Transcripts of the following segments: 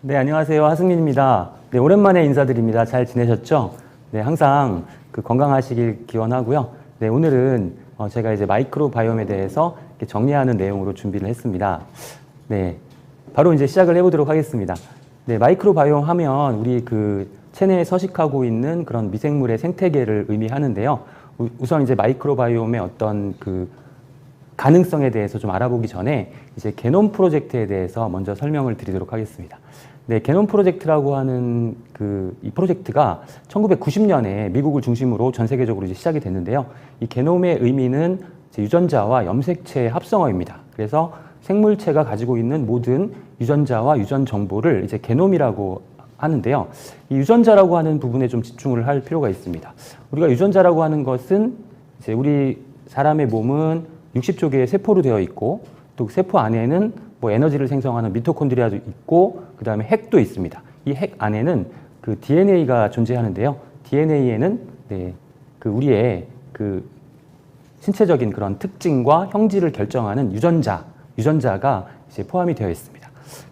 네, 안녕하세요. 하승민입니다. 네, 오랜만에 인사드립니다. 잘 지내셨죠? 네, 항상 건강하시길 기원하고요. 네, 오늘은 제가 이제 마이크로바이옴에 대해서 이렇게 정리하는 내용으로 준비를 했습니다. 네, 바로 이제 시작을 해보도록 하겠습니다. 네, 마이크로바이옴 하면 우리 체내에 서식하고 있는 그런 미생물의 생태계를 의미하는데요. 우선 이제 마이크로바이옴의 어떤 가능성에 대해서 좀 알아보기 전에 이제 게놈 프로젝트에 대해서 먼저 설명을 드리도록 하겠습니다. 네, 게놈 프로젝트라고 하는 이 프로젝트가 1990년에 미국을 중심으로 전 세계적으로 이제 시작이 됐는데요. 이 게놈의 의미는 이제 유전자와 염색체의 합성어입니다. 그래서 생물체가 가지고 있는 모든 유전자와 유전 정보를 이제 게놈이라고 하는데요. 이 유전자라고 하는 부분에 좀 집중을 할 필요가 있습니다. 우리가 유전자라고 하는 것은 이제 우리 사람의 몸은 60조 개의 세포로 되어 있고 또 세포 안에는 뭐 에너지를 생성하는 미토콘드리아도 있고 그 다음에 핵도 있습니다. 이 핵 안에는 DNA가 존재하는데요. DNA에는 우리의 신체적인 그런 특징과 형질을 결정하는 유전자가 이제 포함이 되어 있습니다.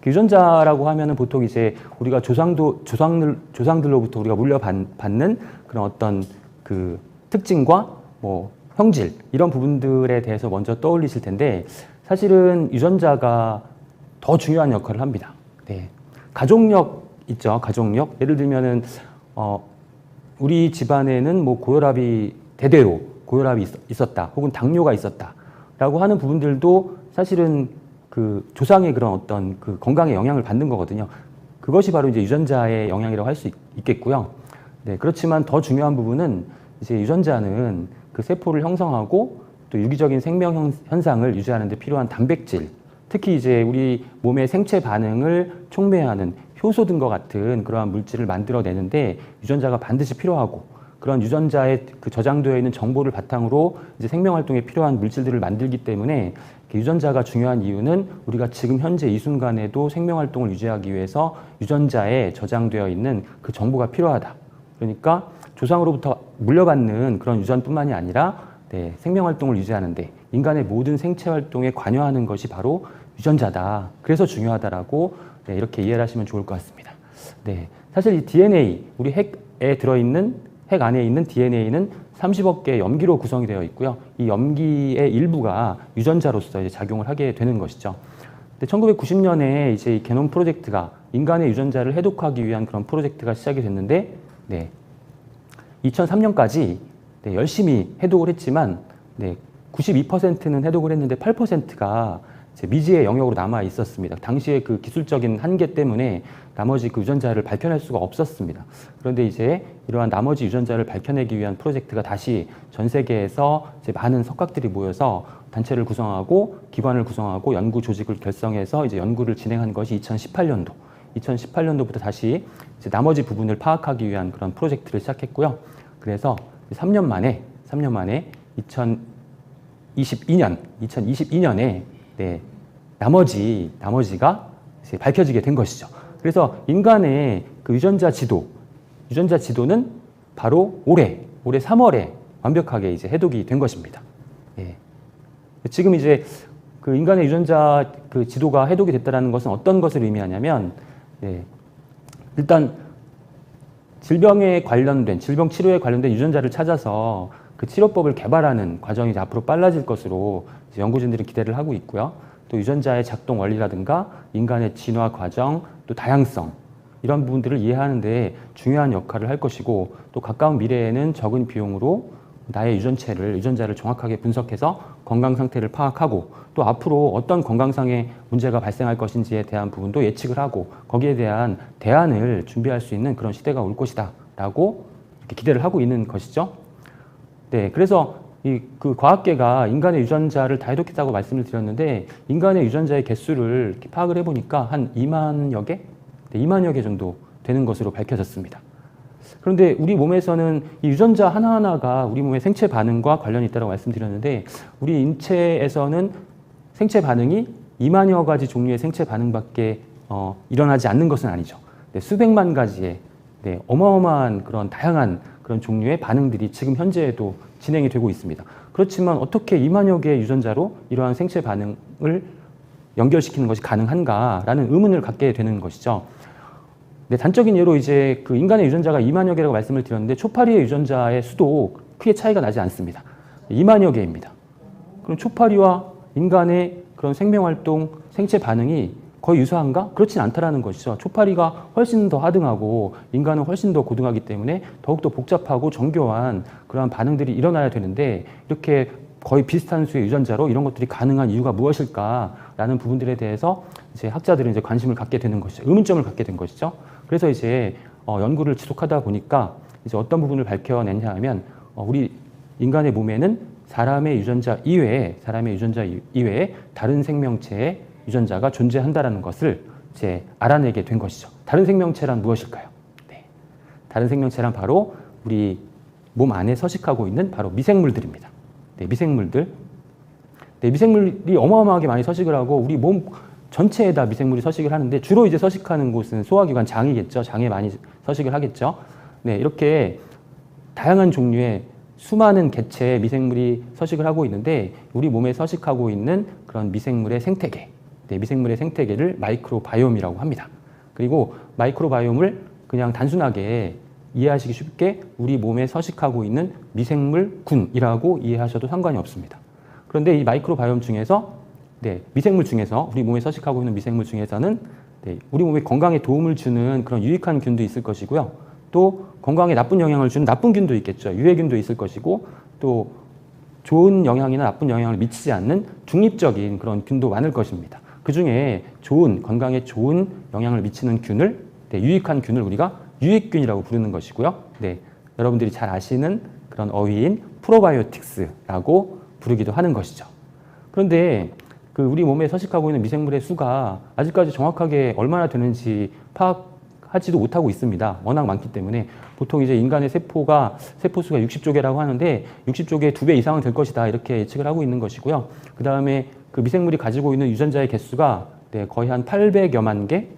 유전자라고 하면은 보통 이제 우리가 조상들로부터 우리가 물려받는 그런 어떤 특징과 뭐 형질 이런 부분들에 대해서 먼저 떠올리실 텐데 사실은 유전자가 더 중요한 역할을 합니다. 네. 가족력 있죠. 가족력. 예를 들면은 우리 집안에는 뭐 대대로 고혈압이 있었다. 혹은 당뇨가 있었다라고 하는 부분들도 사실은 조상의 그런 어떤 건강에 영향을 받는 거거든요. 그것이 바로 이제 유전자의 영향이라고 할 수 있겠고요. 네. 그렇지만 더 중요한 부분은 이제 유전자는 세포를 형성하고 또 유기적인 생명 현상을 유지하는 데 필요한 단백질, 특히 이제 우리 몸의 생체 반응을 촉매하는 효소 등과 같은 그러한 물질을 만들어내는데 유전자가 반드시 필요하고 그런 유전자에 저장되어 있는 정보를 바탕으로 이제 생명 활동에 필요한 물질들을 만들기 때문에 유전자가 중요한 이유는 우리가 지금 현재 이 순간에도 생명 활동을 유지하기 위해서 유전자에 저장되어 있는 그 정보가 필요하다. 그러니까 조상으로부터 물려받는 그런 유전뿐만이 아니라 생명 활동을 유지하는데 인간의 모든 생체 활동에 관여하는 것이 바로 유전자다. 그래서 중요하다라고 이렇게 이해를 하시면 좋을 것 같습니다. 네, 사실 이 DNA, 우리 핵 안에 있는 DNA는 30억 개의 염기로 구성이 되어 있고요. 이 염기의 일부가 유전자로서 이제 작용을 하게 되는 것이죠. 1990년에 이제 이 게놈 프로젝트가 인간의 유전자를 해독하기 위한 그런 프로젝트가 시작이 됐는데, 2003년까지 열심히 해독을 했지만 92%는 해독을 했는데 8%가 미지의 영역으로 남아 있었습니다. 당시에 기술적인 한계 때문에 나머지 유전자를 밝혀낼 수가 없었습니다. 그런데 이제 이러한 나머지 유전자를 밝혀내기 위한 프로젝트가 다시 전 세계에서 이제 많은 석학들이 모여서 단체를 구성하고 기관을 구성하고 연구 조직을 결성해서 이제 연구를 진행한 것이 2018년도부터 다시 이제 나머지 부분을 파악하기 위한 그런 프로젝트를 시작했고요. 그래서 3년 만에 2022년에 나머지가 이제 밝혀지게 된 것이죠. 그래서 인간의 유전자 지도는 바로 올해 3월에 완벽하게 이제 해독이 된 것입니다. 지금 이제 인간의 유전자 지도가 해독이 됐다는 것은 어떤 것을 의미하냐면, 일단 질병 치료에 관련된 유전자를 찾아서 치료법을 개발하는 과정이 이제 앞으로 빨라질 것으로 이제 연구진들이 기대를 하고 있고요. 또 유전자의 작동 원리라든가 인간의 진화 과정, 또 다양성 이런 부분들을 이해하는 데 중요한 역할을 할 것이고 또 가까운 미래에는 적은 비용으로 나의 유전자를 정확하게 분석해서 건강 상태를 파악하고 또 앞으로 어떤 건강상의 문제가 발생할 것인지에 대한 부분도 예측을 하고 거기에 대한 대안을 준비할 수 있는 그런 시대가 올 것이다 라고 이렇게 기대를 하고 있는 것이죠. 네, 그래서 과학계가 인간의 유전자를 다 해독했다고 말씀을 드렸는데 인간의 유전자의 개수를 이렇게 파악을 해보니까 한 2만여 개? 2만여 개 정도 되는 것으로 밝혀졌습니다. 그런데 우리 몸에서는 이 유전자 하나하나가 우리 몸의 생체 반응과 관련이 있다고 말씀드렸는데 우리 인체에서는 생체 반응이 2만여 가지 종류의 생체 반응밖에 일어나지 않는 것은 아니죠. 수백만 가지의 어마어마한 그런 다양한 그런 종류의 반응들이 지금 현재에도 진행이 되고 있습니다. 그렇지만 어떻게 2만여 개의 유전자로 이러한 생체 반응을 연결시키는 것이 가능한가라는 의문을 갖게 되는 것이죠. 네, 단적인 예로 이제 그 인간의 유전자가 2만여 개라고 말씀을 드렸는데 초파리의 유전자의 수도 크게 차이가 나지 않습니다. 2만여 개입니다. 그럼 초파리와 인간의 그런 생명활동, 생체 반응이 거의 유사한가? 그렇진 않다라는 것이죠. 초파리가 훨씬 더 하등하고 인간은 훨씬 더 고등하기 때문에 더욱더 복잡하고 정교한 그러한 반응들이 일어나야 되는데 이렇게 거의 비슷한 수의 유전자로 이런 것들이 가능한 이유가 무엇일까라는 부분들에 대해서 이제 학자들은 이제 관심을 갖게 되는 것이죠. 의문점을 갖게 된 것이죠. 그래서 이제 연구를 지속하다 보니까 이제 어떤 부분을 밝혀냈냐 하면 우리 인간의 몸에는 사람의 유전자 이외에 다른 생명체의 유전자가 존재한다라는 것을 이제 알아내게 된 것이죠. 다른 생명체란 무엇일까요? 네. 다른 생명체란 바로 우리 몸 안에 서식하고 있는 바로 미생물들입니다. 네, 미생물들. 네, 미생물이 어마어마하게 많이 서식을 하고 우리 몸 전체에다 미생물이 서식을 하는데 주로 이제 서식하는 곳은 소화기관 장이겠죠. 장에 많이 서식을 하겠죠. 네, 이렇게 다양한 종류의 수많은 개체의 미생물이 서식을 하고 있는데 우리 몸에 서식하고 있는 그런 미생물의 생태계, 네, 미생물의 생태계를 마이크로바이옴이라고 합니다. 그리고 마이크로바이옴을 그냥 단순하게 이해하시기 쉽게 우리 몸에 서식하고 있는 미생물군이라고 이해하셔도 상관이 없습니다. 그런데 이 마이크로바이옴 중에서 미생물 중에서 우리 몸에 서식하고 있는 미생물 중에서는 우리 몸에 건강에 도움을 주는 그런 유익한 균도 있을 것이고요. 또 건강에 나쁜 영향을 주는 나쁜 균도 있겠죠. 유해균도 있을 것이고 또 좋은 영향이나 나쁜 영향을 미치지 않는 중립적인 그런 균도 많을 것입니다. 그 중에 건강에 좋은 영향을 미치는 균을, 유익한 균을 우리가 유익균이라고 부르는 것이고요. 네, 여러분들이 잘 아시는 그런 어휘인 프로바이오틱스라고 부르기도 하는 것이죠. 그런데 그 우리 몸에 서식하고 있는 미생물의 수가 아직까지 정확하게 얼마나 되는지 파악하지도 못하고 있습니다. 워낙 많기 때문에 보통 이제 인간의 세포수가 60조 개라고 하는데 60조 개의 2배 이상은 될 것이다 이렇게 예측을 하고 있는 것이고요. 그 다음에 그 미생물이 가지고 있는 유전자의 개수가 거의 한 800여만 개,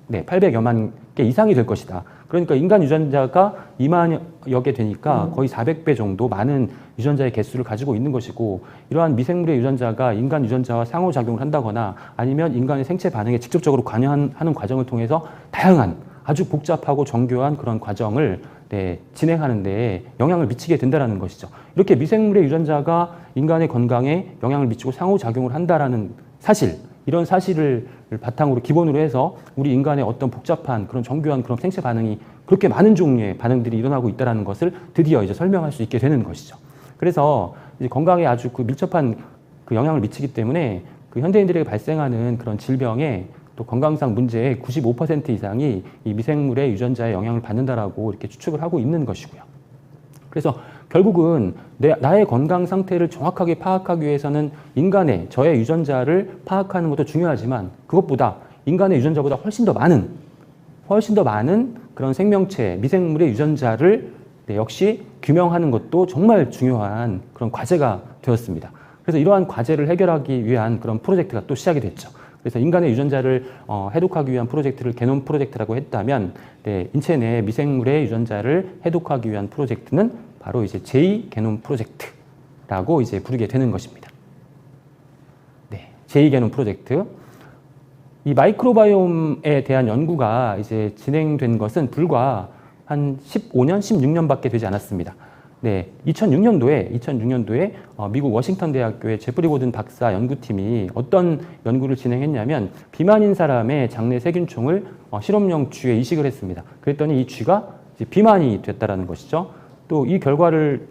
800여만 개 이상이 될 것이다. 그러니까 인간 유전자가 2만여 개 되니까 거의 400배 정도 많은 유전자의 개수를 가지고 있는 것이고 이러한 미생물의 유전자가 인간 유전자와 상호작용을 한다거나 아니면 인간의 생체 반응에 직접적으로 관여하는 과정을 통해서 다양한 아주 복잡하고 정교한 그런 과정을 진행하는 데 영향을 미치게 된다는 것이죠. 이렇게 미생물의 유전자가 인간의 건강에 영향을 미치고 상호작용을 한다는 사실, 이런 사실을 바탕으로 기본으로 해서 우리 인간의 어떤 복잡한 그런 정교한 그런 생체 반응이 그렇게 많은 종류의 반응들이 일어나고 있다는 것을 드디어 이제 설명할 수 있게 되는 것이죠. 그래서 이제 건강에 아주 그 밀접한 그 영향을 미치기 때문에 그 현대인들에게 발생하는 그런 질병의 또 건강상 문제의 95% 이상이 이 미생물의 유전자에 영향을 받는다라고 이렇게 추측을 하고 있는 것이고요. 그래서 결국은 나의 건강 상태를 정확하게 파악하기 위해서는 저의 유전자를 파악하는 것도 중요하지만 그것보다 인간의 유전자보다 훨씬 더 많은 그런 생명체, 미생물의 유전자를 역시 규명하는 것도 정말 중요한 그런 과제가 되었습니다. 그래서 이러한 과제를 해결하기 위한 그런 프로젝트가 또 시작이 됐죠. 그래서 인간의 유전자를 해독하기 위한 프로젝트를 게놈 프로젝트라고 했다면 인체 내 미생물의 유전자를 해독하기 위한 프로젝트는 바로 이제 제2게놈 프로젝트라고 이제 부르게 되는 것입니다. 네, 제2게놈 프로젝트. 이 마이크로바이옴에 대한 연구가 이제 진행된 것은 불과 한 15년, 16년밖에 되지 않았습니다. 네, 2006년도에 미국 워싱턴 대학교의 제프리 고든 박사 연구팀이 어떤 연구를 진행했냐면 비만인 사람의 장내 세균총을 실험용 쥐에 이식을 했습니다. 그랬더니 이 쥐가 이제 비만이 됐다라는 것이죠. 또 이 결과를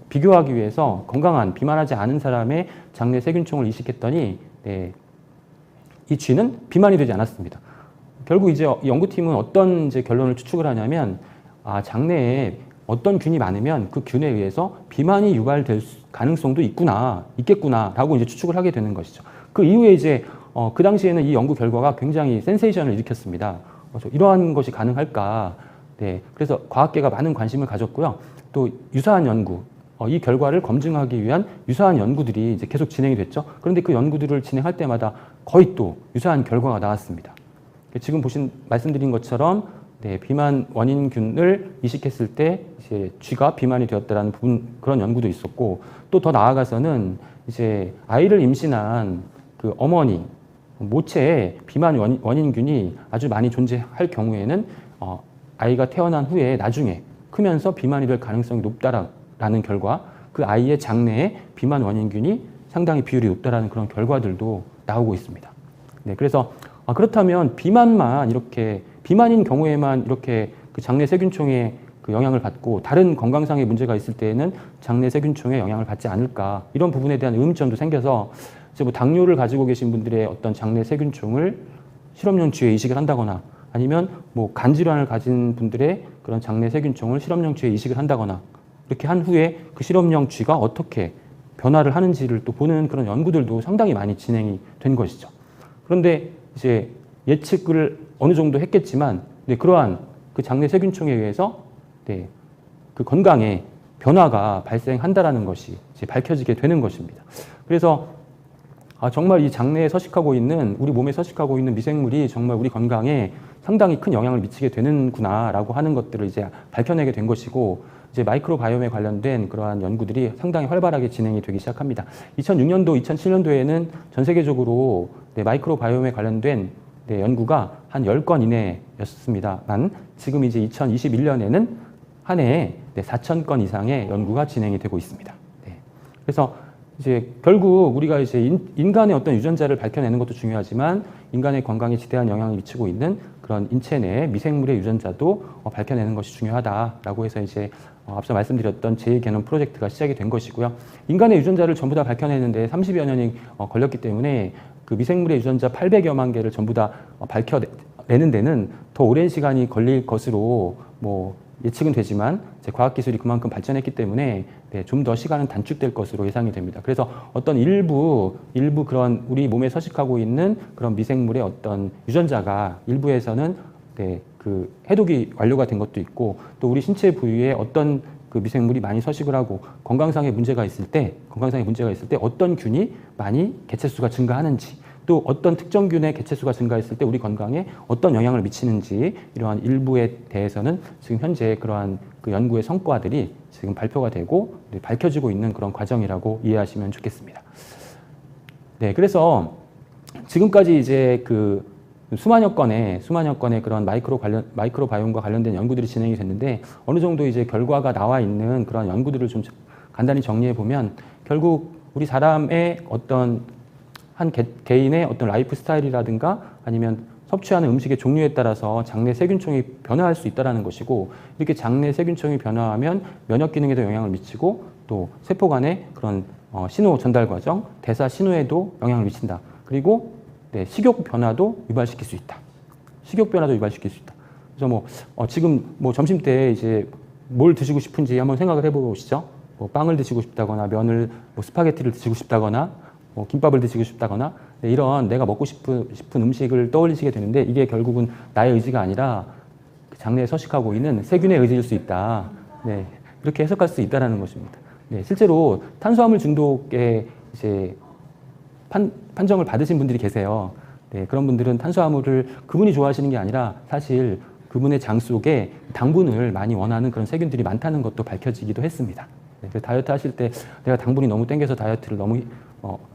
비교하기 위해서 건강한 비만하지 않은 사람의 장내 세균총을 이식했더니 이 쥐는 비만이 되지 않았습니다. 결국 이제 연구팀은 어떤 이제 결론을 추측을 하냐면 장내에 어떤 균이 많으면 그 균에 의해서 비만이 유발될 가능성도 있겠구나라고 이제 추측을 하게 되는 것이죠. 그 이후에 이제 그 당시에는 이 연구 결과가 굉장히 센세이션을 일으켰습니다. 이러한 것이 가능할까? 네, 그래서 과학계가 많은 관심을 가졌고요. 또 유사한 연구, 이 결과를 검증하기 위한 유사한 연구들이 이제 계속 진행이 됐죠. 그런데 그 연구들을 진행할 때마다 거의 또 유사한 결과가 나왔습니다. 지금 말씀드린 것처럼 비만 원인균을 이식했을 때 이제 쥐가 비만이 되었다라는 그런 연구도 있었고 또 더 나아가서는 이제 아이를 임신한 그 어머니 모체에 비만 원인균이 아주 많이 존재할 경우에는 아이가 태어난 후에 나중에 크면서 비만이 될 가능성이 높다라는 결과, 그 아이의 장내에 비만 원인균이 상당히 비율이 높다라는 그런 결과들도 나오고 있습니다. 네, 그래서 그렇다면 비만인 경우에만 이렇게 그 장내 세균총에 그 영향을 받고 다른 건강상의 문제가 있을 때에는 장내 세균총에 영향을 받지 않을까, 이런 부분에 대한 의문점도 생겨서 이제 뭐 당뇨를 가지고 계신 분들의 어떤 장내 세균총을 실험용치에 이식을 한다거나, 아니면 뭐 간질환을 가진 분들의 그런 장내 세균총을 실험용치에 이식을 한다거나, 이렇게 한 후에 그 실험용 쥐가 어떻게 변화를 하는지를 또 보는 그런 연구들도 상당히 많이 진행이 된 것이죠. 그런데 이제 예측을 어느 정도 했겠지만, 네, 그러한 그 장내 세균총에 의해서 네, 그 건강에 변화가 발생한다라는 것이 이제 밝혀지게 되는 것입니다. 그래서 정말 이 장내에 서식하고 있는, 우리 몸에 서식하고 있는 미생물이 정말 우리 건강에 상당히 큰 영향을 미치게 되는구나라고 하는 것들을 이제 밝혀내게 된 것이고, 이제 마이크로바이옴에 관련된 그러한 연구들이 상당히 활발하게 진행이 되기 시작합니다. 2006년도, 2007년도에는 전 세계적으로 네, 마이크로바이옴에 관련된 네, 연구가 한 10건 이내였습니다만, 지금 이제 2021년에는 한 해에 네, 4,000건 이상의 연구가 진행이 되고 있습니다. 네. 그래서 이제 결국 우리가 이제 인간의 어떤 유전자를 밝혀내는 것도 중요하지만, 인간의 건강에 지대한 영향을 미치고 있는 그런 인체 내 미생물의 유전자도 밝혀내는 것이 중요하다라고 해서 이제 앞서 말씀드렸던 제2개념 프로젝트가 시작이 된 것이고요. 인간의 유전자를 전부 다 밝혀내는데 30여 년이 걸렸기 때문에 그 미생물의 유전자 800여만 개를 전부 다 밝혀내는 데는 더 오랜 시간이 걸릴 것으로 뭐 예측은 되지만, 이제 과학기술이 그만큼 발전했기 때문에 네, 좀 더 시간은 단축될 것으로 예상이 됩니다. 그래서 어떤 일부 그런 우리 몸에 서식하고 있는 그런 미생물의 어떤 유전자가 일부에서는 네, 그 해독이 완료가 된 것도 있고, 또 우리 신체 부위에 어떤 그 미생물이 많이 서식을 하고 건강상의 문제가 있을 때 어떤 균이 많이 개체수가 증가하는지, 또 어떤 특정 균의 개체수가 증가했을 때 우리 건강에 어떤 영향을 미치는지, 이러한 일부에 대해서는 지금 현재 그러한 그 연구의 성과들이 지금 발표가 되고 밝혀지고 있는 그런 과정이라고 이해하시면 좋겠습니다. 네, 그래서 지금까지 이제 그 수만여 건의 그런 마이크로바이옴과 관련된 연구들이 진행이 됐는데, 어느 정도 이제 결과가 나와 있는 그런 연구들을 좀 간단히 정리해 보면, 결국 우리 사람의 어떤 한 개인의 어떤 라이프 스타일이라든가 아니면 섭취하는 음식의 종류에 따라서 장내 세균총이 변화할 수 있다는 것이고, 이렇게 장내 세균총이 변화하면 면역 기능에도 영향을 미치고, 또 세포 간의 그런 신호 전달 과정, 대사 신호에도 영향을 미친다. 그리고 네, 식욕 변화도 유발시킬 수 있다. 그래서 지금 점심 때 이제 뭘 드시고 싶은지 한번 생각을 해보시죠. 빵을 드시고 싶다거나, 면을 스파게티를 드시고 싶다거나, 김밥을 드시고 싶다거나, 네, 이런 내가 먹고 싶은 음식을 떠올리시게 되는데, 이게 결국은 나의 의지가 아니라 그 장내에 서식하고 있는 세균의 의지일 수 있다. 네, 이렇게 해석할 수 있다는 것입니다. 네, 실제로 탄수화물 중독에 이제 판정을 받으신 분들이 계세요. 네, 그런 분들은 탄수화물을 그분이 좋아하시는 게 아니라 사실 그분의 장 속에 당분을 많이 원하는 그런 세균들이 많다는 것도 밝혀지기도 했습니다. 네, 그래서 다이어트 하실 때 내가 당분이 너무 땡겨서 다이어트를 너무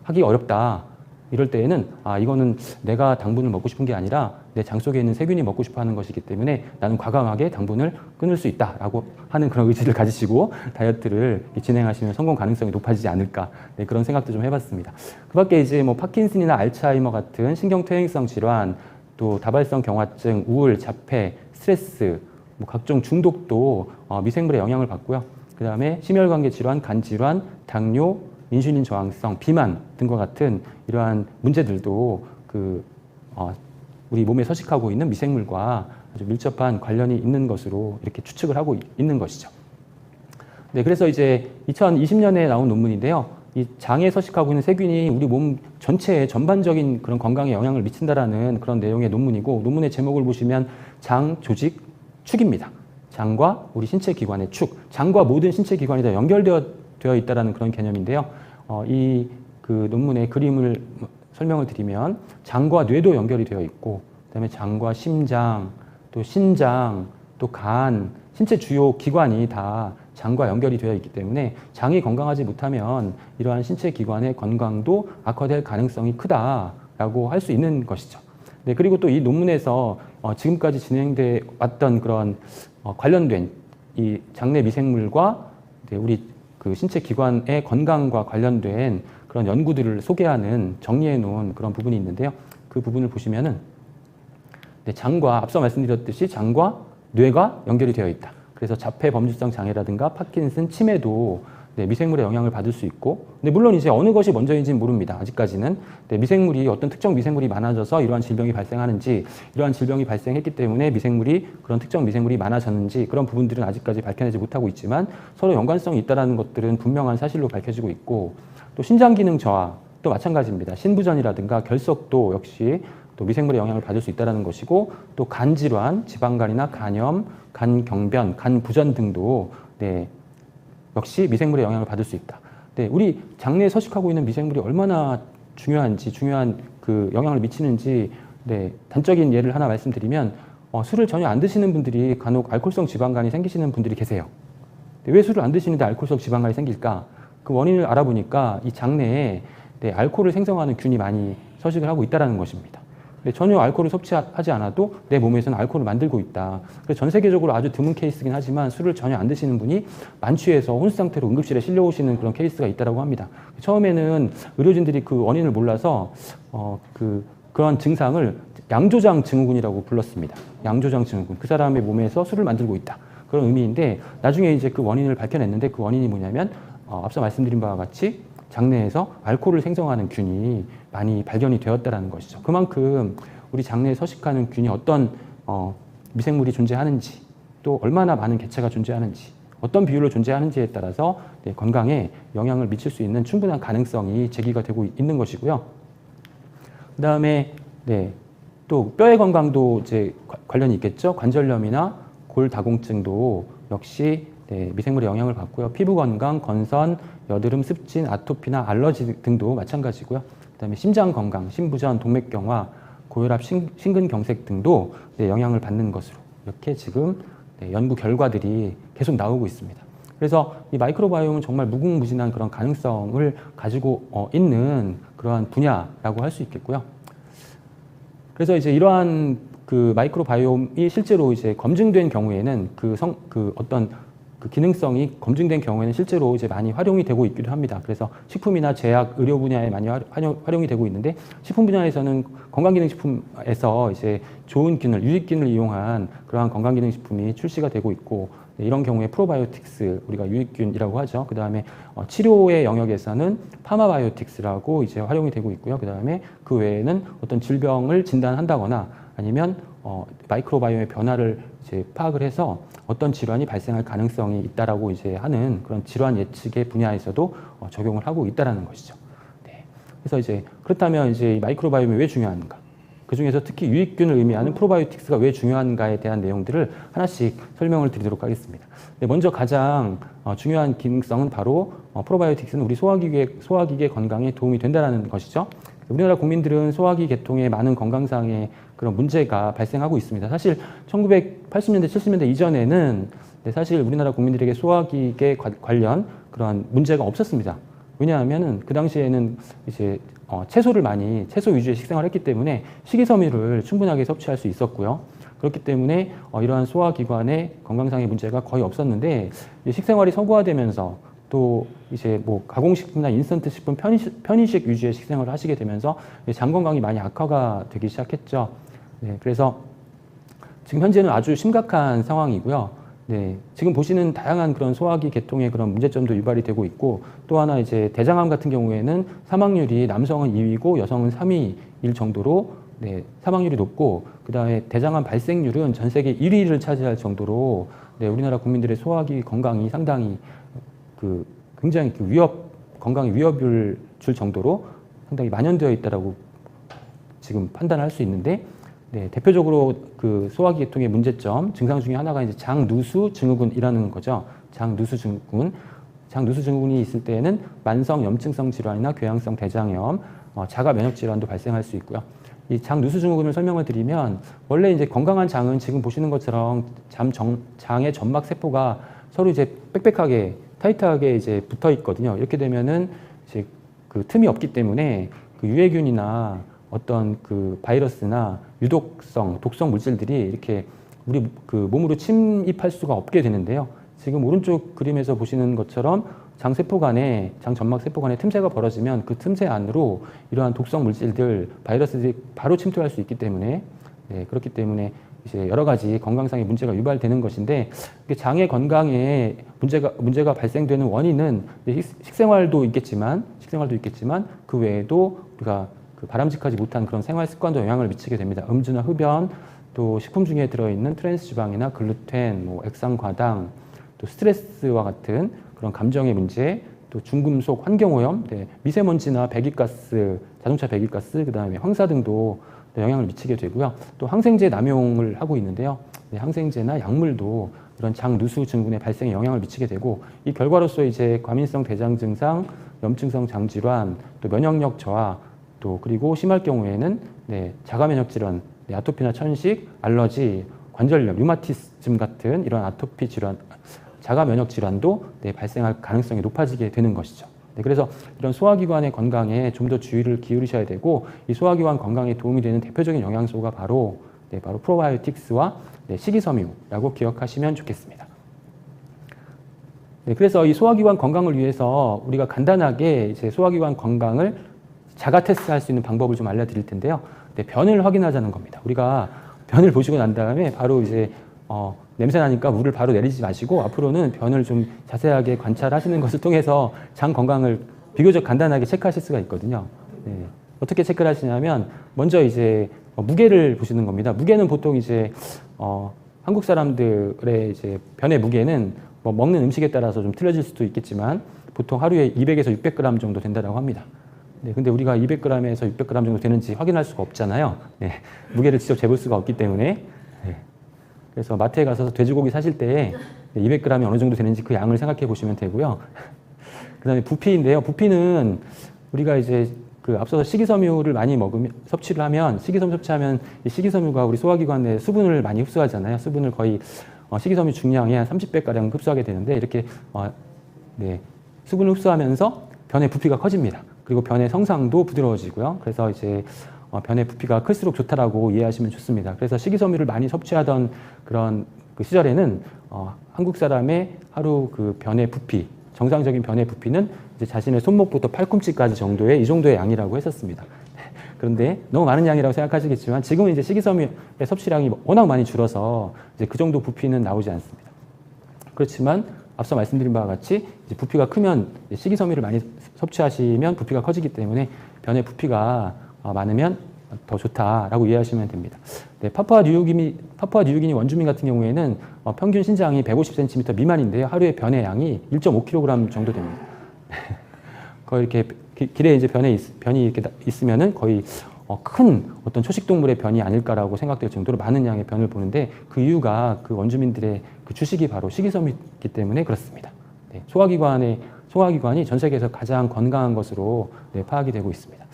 하기 어렵다, 이럴 때에는 이거는 내가 당분을 먹고 싶은 게 아니라 내 장 속에 있는 세균이 먹고 싶어 하는 것이기 때문에 나는 과감하게 당분을 끊을 수 있다라고 하는 그런 의지를 가지시고 다이어트를 진행하시면 성공 가능성이 높아지지 않을까, 네, 그런 생각도 좀 해봤습니다. 그 밖에 이제 파킨슨이나 알츠하이머 같은 신경퇴행성 질환, 또 다발성 경화증, 우울, 자폐, 스트레스, 각종 중독도 미생물의 영향을 받고요. 그 다음에 심혈관계 질환, 간 질환, 당뇨, 인슐린 저항성, 비만 등과 같은 이러한 문제들도 우리 몸에 서식하고 있는 미생물과 아주 밀접한 관련이 있는 것으로 이렇게 추측을 하고 있는 것이죠. 네, 그래서 이제 2020년에 나온 논문인데요. 이 장에 서식하고 있는 세균이 우리 몸 전체에 전반적인 그런 건강에 영향을 미친다라는 그런 내용의 논문이고, 논문의 제목을 보시면 장 조직 축입니다. 장과 우리 신체 기관의 축, 장과 모든 신체 기관이 다 연결되어 있다라는 그런 개념인데요. 이 그 논문의 그림을 설명을 드리면, 장과 뇌도 연결이 되어 있고, 그다음에 장과 심장, 또 신장, 또 간, 신체 주요 기관이 다 장과 연결이 되어 있기 때문에 장이 건강하지 못하면 이러한 신체 기관의 건강도 악화될 가능성이 크다라고 라고 할 수 있는 것이죠. 네, 그리고 또 이 논문에서 지금까지 진행돼 왔던 그런 관련된 이 장내 미생물과 우리 그 신체 기관의 건강과 관련된 그런 연구들을 소개하는 정리해 놓은 그런 부분이 있는데요. 그 부분을 보시면은 장과 앞서 말씀드렸듯이 장과 뇌가 연결이 되어 있다. 그래서 자폐 범주성 장애라든가 파킨슨, 치매도 미생물의 영향을 받을 수 있고, 물론 이제 어느 것이 먼저인지는 모릅니다. 아직까지는. 미생물이 어떤 특정 미생물이 많아져서 이러한 질병이 발생하는지, 이러한 질병이 발생했기 때문에 그런 특정 미생물이 많아졌는지, 그런 부분들은 아직까지 밝혀내지 못하고 있지만 서로 연관성이 있다는 것들은 분명한 사실로 밝혀지고 있고, 또 신장 기능 저하 또 마찬가지입니다. 신부전이라든가 결석도 역시 또 미생물의 영향을 받을 수 있다는 것이고, 또 간 질환, 지방간이나 간염, 간 경변, 간 부전 등도 역시 미생물의 영향을 받을 수 있다. 우리 장내에 서식하고 있는 미생물이 얼마나 중요한 그 영향을 미치는지 단적인 예를 하나 말씀드리면 술을 전혀 안 드시는 분들이 간혹 알코올성 지방간이 생기시는 분들이 계세요. 왜 술을 안 드시는데 알코올성 지방간이 생길까? 그 원인을 알아보니까 이 장내에 알코올을 생성하는 균이 많이 서식을 하고 있다는 것입니다. 전혀 알코올을 섭취하지 않아도 내 몸에서는 알코올을 만들고 있다. 그래서 전 세계적으로 아주 드문 케이스긴 하지만 술을 전혀 안 드시는 분이 만취해서 혼수 상태로 응급실에 실려오시는 그런 케이스가 있다고 합니다. 처음에는 의료진들이 그 원인을 몰라서 그런 증상을 양조장 증후군이라고 불렀습니다. 양조장 증후군. 그 사람의 몸에서 술을 만들고 있다. 그런 의미인데 나중에 이제 그 원인을 밝혀냈는데 그 원인이 뭐냐면 앞서 말씀드린 바와 같이 장내에서 알코올을 생성하는 균이 많이 발견이 되었다는 것이죠. 그만큼 우리 장내에 서식하는 균이 어떤 미생물이 존재하는지, 또 얼마나 많은 개체가 존재하는지, 어떤 비율로 존재하는지에 따라서 건강에 영향을 미칠 수 있는 충분한 가능성이 제기가 되고 있는 것이고요. 그 다음에 또 뼈의 건강도 이제 관련이 있겠죠. 관절염이나 골다공증도 역시 미생물의 영향을 받고요. 피부 건강, 건선, 여드름, 습진, 아토피나 알러지 등도 마찬가지고요. 그다음에 심장 건강, 심부전, 동맥경화, 고혈압, 심근경색 등도 영향을 받는 것으로 이렇게 지금 연구 결과들이 계속 나오고 있습니다. 그래서 이 마이크로바이옴은 정말 무궁무진한 그런 가능성을 가지고 있는 그러한 분야라고 할 수 있겠고요. 그래서 이제 이러한 그 마이크로바이옴이 실제로 이제 검증된 경우에는 어떤 기능성이 검증된 경우에는 실제로 이제 많이 활용이 되고 있기도 합니다. 그래서 식품이나 제약, 의료 분야에 많이 활용이 되고 있는데, 식품 분야에서는 건강기능식품에서 이제 좋은 균을, 유익균을 이용한 그러한 건강기능식품이 출시가 되고 있고, 이런 경우에 프로바이오틱스, 우리가 유익균이라고 하죠. 그 다음에 치료의 영역에서는 파마바이오틱스라고 이제 활용이 되고 있고요. 그 다음에 그 외에는 어떤 질병을 진단한다거나 아니면 마이크로바이옴의 변화를 이제 파악을 해서 어떤 질환이 발생할 가능성이 있다라고 이제 하는 그런 질환 예측의 분야에서도 적용을 하고 있다라는 것이죠. 그래서 이제 그렇다면 이제 이 마이크로바이옴이 왜 중요한가? 그 중에서 특히 유익균을 의미하는 프로바이오틱스가 왜 중요한가에 대한 내용들을 하나씩 설명을 드리도록 하겠습니다. 먼저 가장 중요한 기능성은 바로 프로바이오틱스는 우리 소화기계 건강에 도움이 된다는 것이죠. 우리나라 국민들은 소화기 계통에 많은 건강상의 그런 문제가 발생하고 있습니다. 사실 1980년대, 70년대 이전에는 사실 우리나라 국민들에게 소화기계 관련 그런 문제가 없었습니다. 왜냐하면은 그 당시에는 이제 채소 위주의 식생활을 했기 때문에 식이섬유를 충분하게 섭취할 수 있었고요. 그렇기 때문에 이러한 소화기관의 건강상의 문제가 거의 없었는데, 식생활이 서구화되면서 또 이제 뭐 가공식품이나 인스턴트 식품, 편의식 위주의 식생활을 하시게 되면서 장 건강이 많이 악화가 되기 시작했죠. 그래서 지금 현재는 아주 심각한 상황이고요. 지금 보시는 다양한 그런 소화기 계통의 그런 문제점도 유발이 되고 있고, 또 하나 이제 대장암 같은 경우에는 사망률이 남성은 2위고 여성은 3위일 정도로 사망률이 높고, 그 다음에 대장암 발생률은 전 세계 1위를 차지할 정도로 우리나라 국민들의 소화기 건강이 상당히 굉장히 건강에 위협을 줄 정도로 상당히 만연되어 있다라고 지금 판단할 수 있는데, 대표적으로 그 소화기 계통의 문제점 증상 중에 하나가 이제 장누수 증후군이라는 거죠. 장누수 증후군이 있을 때에는 만성 염증성 질환이나 괴양성 대장염, 자가 면역 질환도 발생할 수 있고요. 이 장누수 증후군을 설명을 드리면, 원래 이제 건강한 장은 지금 보시는 것처럼 장의 점막 세포가 서로 이제 빽빽하게 타이트하게 이제 붙어 있거든요. 이렇게 되면은 이제 그 틈이 없기 때문에 그 유해균이나 어떤 그 바이러스나 유독성, 독성 물질들이 이렇게 우리 그 몸으로 침입할 수가 없게 되는데요. 지금 오른쪽 그림에서 보시는 것처럼 장 점막 세포 간에 틈새가 벌어지면 그 틈새 안으로 이러한 독성 물질들, 바이러스들이 바로 침투할 수 있기 때문에 그렇기 때문에 이제 여러 가지 건강상의 문제가 유발되는 것인데 장의 건강에 문제가 발생되는 원인은 식생활도 있겠지만 그 외에도 우리가 그 바람직하지 못한 그런 생활 습관도 영향을 미치게 됩니다. 음주나 흡연, 또 식품 중에 들어있는 트랜스 지방이나 글루텐, 뭐 액상과당, 또 스트레스와 같은 그런 감정의 문제, 또 중금속, 환경오염, 미세먼지나 배기가스, 자동차 배기가스, 그다음에 황사 등도 영향을 미치게 되고요. 또 항생제 남용을 하고 있는데요. 항생제나 약물도 이런 장 누수 증후군의 발생에 영향을 미치게 되고 이 결과로서 이제 과민성 대장 증상, 염증성 장 질환, 또 면역력 저하, 또 그리고 심할 경우에는 자가 면역 질환, 아토피나 천식, 알러지, 관절염, 류마티즘 같은 이런 아토피 질환, 자가 면역 질환도 발생할 가능성이 높아지게 되는 것이죠. 그래서 이런 소화기관의 건강에 좀 더 주의를 기울이셔야 되고 이 소화기관 건강에 도움이 되는 대표적인 영양소가 바로 프로바이오틱스와 식이섬유라고 기억하시면 좋겠습니다. 그래서 이 소화기관 건강을 위해서 우리가 간단하게 이제 소화기관 건강을 자가 테스트할 수 있는 방법을 좀 알려드릴 텐데요. 변을 확인하자는 겁니다. 우리가 변을 보시고 난 다음에 바로 이제 냄새 나니까 물을 바로 내리지 마시고 앞으로는 변을 좀 자세하게 관찰하시는 것을 통해서 장 건강을 비교적 간단하게 체크하실 수가 있거든요. 어떻게 체크를 하시냐면 먼저 이제 무게를 보시는 겁니다. 무게는 보통 이제 한국 사람들의 이제 변의 무게는 뭐 먹는 음식에 따라서 좀 틀려질 수도 있겠지만 보통 하루에 200에서 600g 정도 된다고 합니다. 근데 우리가 200g에서 600g 정도 되는지 확인할 수가 없잖아요. 무게를 직접 재볼 수가 없기 때문에. 그래서 마트에 가서 돼지고기 사실 때 200g이 어느 정도 되는지 그 양을 생각해 보시면 되고요. 그 다음에 부피인데요. 부피는 우리가 이제 그 앞서서 식이섬유를 많이 섭취를 하면, 식이섬유 섭취하면 이 식이섬유가 우리 소화기관 내 수분을 많이 흡수하잖아요. 수분을 거의 식이섬유 중량의 한 30배가량 흡수하게 되는데 이렇게 수분을 흡수하면서 변의 부피가 커집니다. 그리고 변의 성상도 부드러워지고요. 그래서 이제 변의 부피가 클수록 좋다라고 이해하시면 좋습니다. 그래서 식이섬유를 많이 섭취하던 그런 그 시절에는 한국 사람의 하루 그 변의 부피, 정상적인 변의 부피는 이제 자신의 손목부터 팔꿈치까지 정도의 이 정도의 양이라고 했었습니다. 그런데 너무 많은 양이라고 생각하시겠지만 지금은 이제 식이섬유의 섭취량이 워낙 많이 줄어서 이제 그 정도 부피는 나오지 않습니다. 그렇지만 앞서 말씀드린 바와 같이 이제 부피가 크면 식이섬유를 많이 섭취하시면 부피가 커지기 때문에 변의 부피가 많으면 더 좋다라고 이해하시면 됩니다. 파푸아뉴기니 원주민 같은 경우에는 평균 신장이 150cm 미만인데요. 하루에 변의 양이 1.5kg 정도 됩니다. 거의 이렇게 길에 이제 변이 이렇게 있으면은 거의 큰 어떤 초식 동물의 변이 아닐까라고 생각될 정도로 많은 양의 변을 보는데 그 이유가 그 원주민들의 그 주식이 바로 식이섬유이기 때문에 그렇습니다. 소화기관이 전 세계에서 가장 건강한 것으로 파악이 되고 있습니다.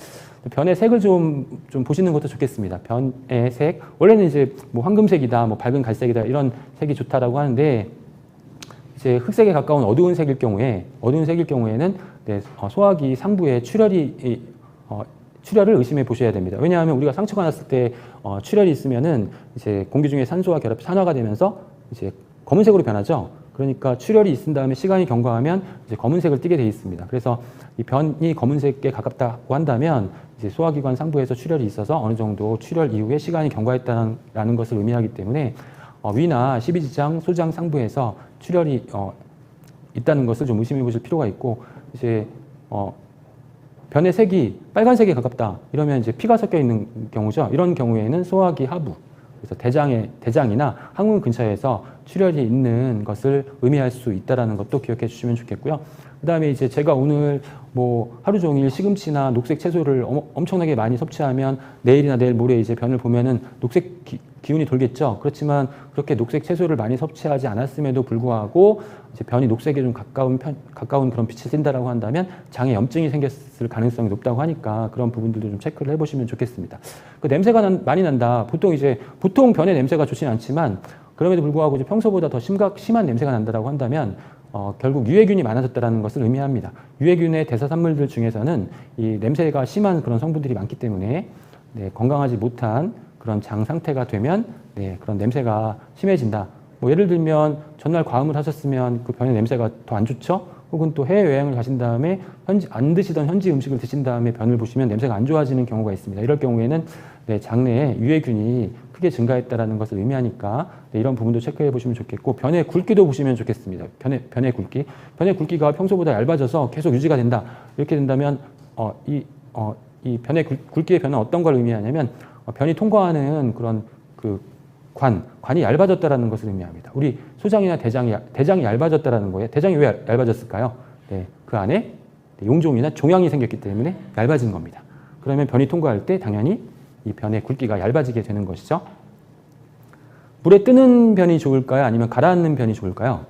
변의 색을 좀 보시는 것도 좋겠습니다. 변의 색, 원래는 이제 뭐 황금색이다, 뭐 밝은 갈색이다 이런 색이 좋다라고 하는데 이제 흑색에 가까운 어두운 색일 경우에는 소화기 상부에 출혈을 의심해 보셔야 됩니다. 왜냐하면 우리가 상처가 났을 때 출혈이 있으면은 이제 공기 중에 산소와 결합해 산화가 되면서 이제 검은색으로 변하죠. 그러니까 출혈이 있은 다음에 시간이 경과하면 이제 검은색을 띠게 돼 있습니다. 그래서 이 변이 검은색에 가깝다고 한다면 이제 소화기관 상부에서 출혈이 있어서 어느 정도 출혈 이후에 시간이 경과했다는 것을 의미하기 때문에 위나 십이지장, 소장 상부에서 출혈이 있다는 것을 좀 의심해 보실 필요가 있고 이제 변의 색이 빨간색에 가깝다 이러면 이제 피가 섞여 있는 경우죠. 이런 경우에는 소화기 하부, 그래서 대장이나 항문 근처에서 출혈이 있는 것을 의미할 수 있다는 것도 기억해 주시면 좋겠고요. 그 다음에 이제 제가 오늘 뭐 하루 종일 시금치나 녹색 채소를 엄청나게 많이 섭취하면 내일이나 내일 모레 이제 변을 보면은 녹색 기운이 돌겠죠. 그렇지만 그렇게 녹색 채소를 많이 섭취하지 않았음에도 불구하고 이제 변이 녹색에 좀 가까운 그런 빛을 띈다라고 한다면 장에 염증이 생겼을 가능성이 높다고 하니까 그런 부분들도 좀 체크를 해보시면 좋겠습니다. 그 냄새가 많이 난다. 보통 변의 냄새가 좋지는 않지만 그럼에도 불구하고 이제 평소보다 더 심한 냄새가 난다라고 한다면 결국 유해균이 많아졌다는 것을 의미합니다. 유해균의 대사산물들 중에서는 이 냄새가 심한 그런 성분들이 많기 때문에 네, 건강하지 못한 그런 장 상태가 되면 네, 그런 냄새가 심해진다. 뭐 예를 들면 전날 과음을 하셨으면 그 변의 냄새가 더 안 좋죠? 혹은 또 해외여행을 가신 다음에 안 드시던 현지 음식을 드신 다음에 변을 보시면 냄새가 안 좋아지는 경우가 있습니다. 이럴 경우에는 네, 장내에 유해균이 크게 증가했다는 것을 의미하니까 네, 이런 부분도 체크해 보시면 좋겠고, 변의 굵기도 보시면 좋겠습니다. 변의 굵기. 변의 굵기가 평소보다 얇아져서 계속 유지가 된다. 이렇게 된다면 이 변의 굵기의 변은 어떤 걸 의미하냐면 변이 통과하는 그런 그 관이 얇아졌다라는 것을 의미합니다. 우리 소장이나 대장이 얇아졌다라는 거예요. 대장이 왜 얇아졌을까요? 네, 그 안에 용종이나 종양이 생겼기 때문에 얇아진 겁니다. 그러면 변이 통과할 때 당연히 이 변의 굵기가 얇아지게 되는 것이죠. 물에 뜨는 변이 좋을까요? 아니면 가라앉는 변이 좋을까요?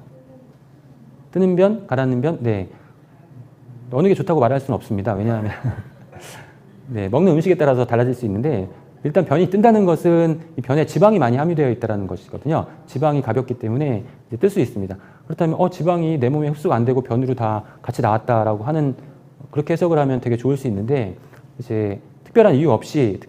뜨는 변, 가라앉는 변? 네. 어느 게 좋다고 말할 수는 없습니다. 왜냐하면 네, 먹는 음식에 따라서 달라질 수 있는데, 일단 변이 뜬다는 것은 이 변에 지방이 많이 함유되어 있다는 것이거든요. 지방이 가볍기 때문에 뜰 수 있습니다. 그렇다면 지방이 내 몸에 흡수가 안 되고 변으로 다 같이 나왔다라고 하는, 그렇게 해석을 하면 되게 좋을 수 있는데, 이제 특별한 이유 없이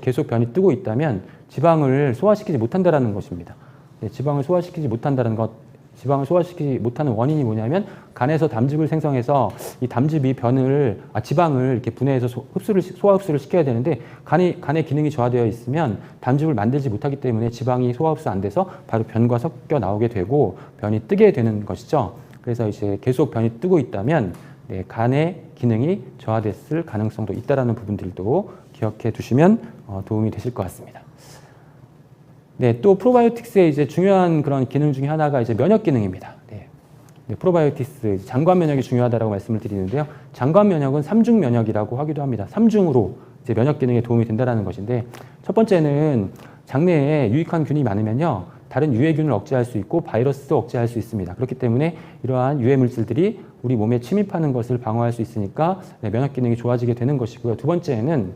계속 변이 뜨고 있다면 지방을 소화시키지 못한다는 것입니다. 네, 지방을 소화시키지 못한다는 것, 지방을 소화시키지 못하는 원인이 뭐냐면 간에서 담즙을 생성해서 이 담즙이 지방을 이렇게 분해해서 소화 흡수를 시켜야 되는데, 간의 기능이 저하되어 있으면 담즙을 만들지 못하기 때문에 지방이 소화 흡수 안 돼서 바로 변과 섞여 나오게 되고 변이 뜨게 되는 것이죠. 그래서 이제 계속 변이 뜨고 있다면 네, 간의 기능이 저하됐을 가능성도 있다라는 부분들도 기억해 두시면 도움이 되실 것 같습니다. 네, 또 프로바이오틱스의 이제 중요한 그런 기능 중에 하나가 이제 면역 기능입니다. 네, 프로바이오틱스 장관 면역이 중요하다라고 말씀을 드리는데요. 장관 면역은 삼중 면역이라고 하기도 합니다. 삼중으로 이제 면역 기능에 도움이 된다라는 것인데, 첫 번째는 장내에 유익한 균이 많으면요, 다른 유해균을 억제할 수 있고 바이러스도 억제할 수 있습니다. 그렇기 때문에 이러한 유해 물질들이 우리 몸에 침입하는 것을 방어할 수 있으니까 네, 면역 기능이 좋아지게 되는 것이고요. 두 번째는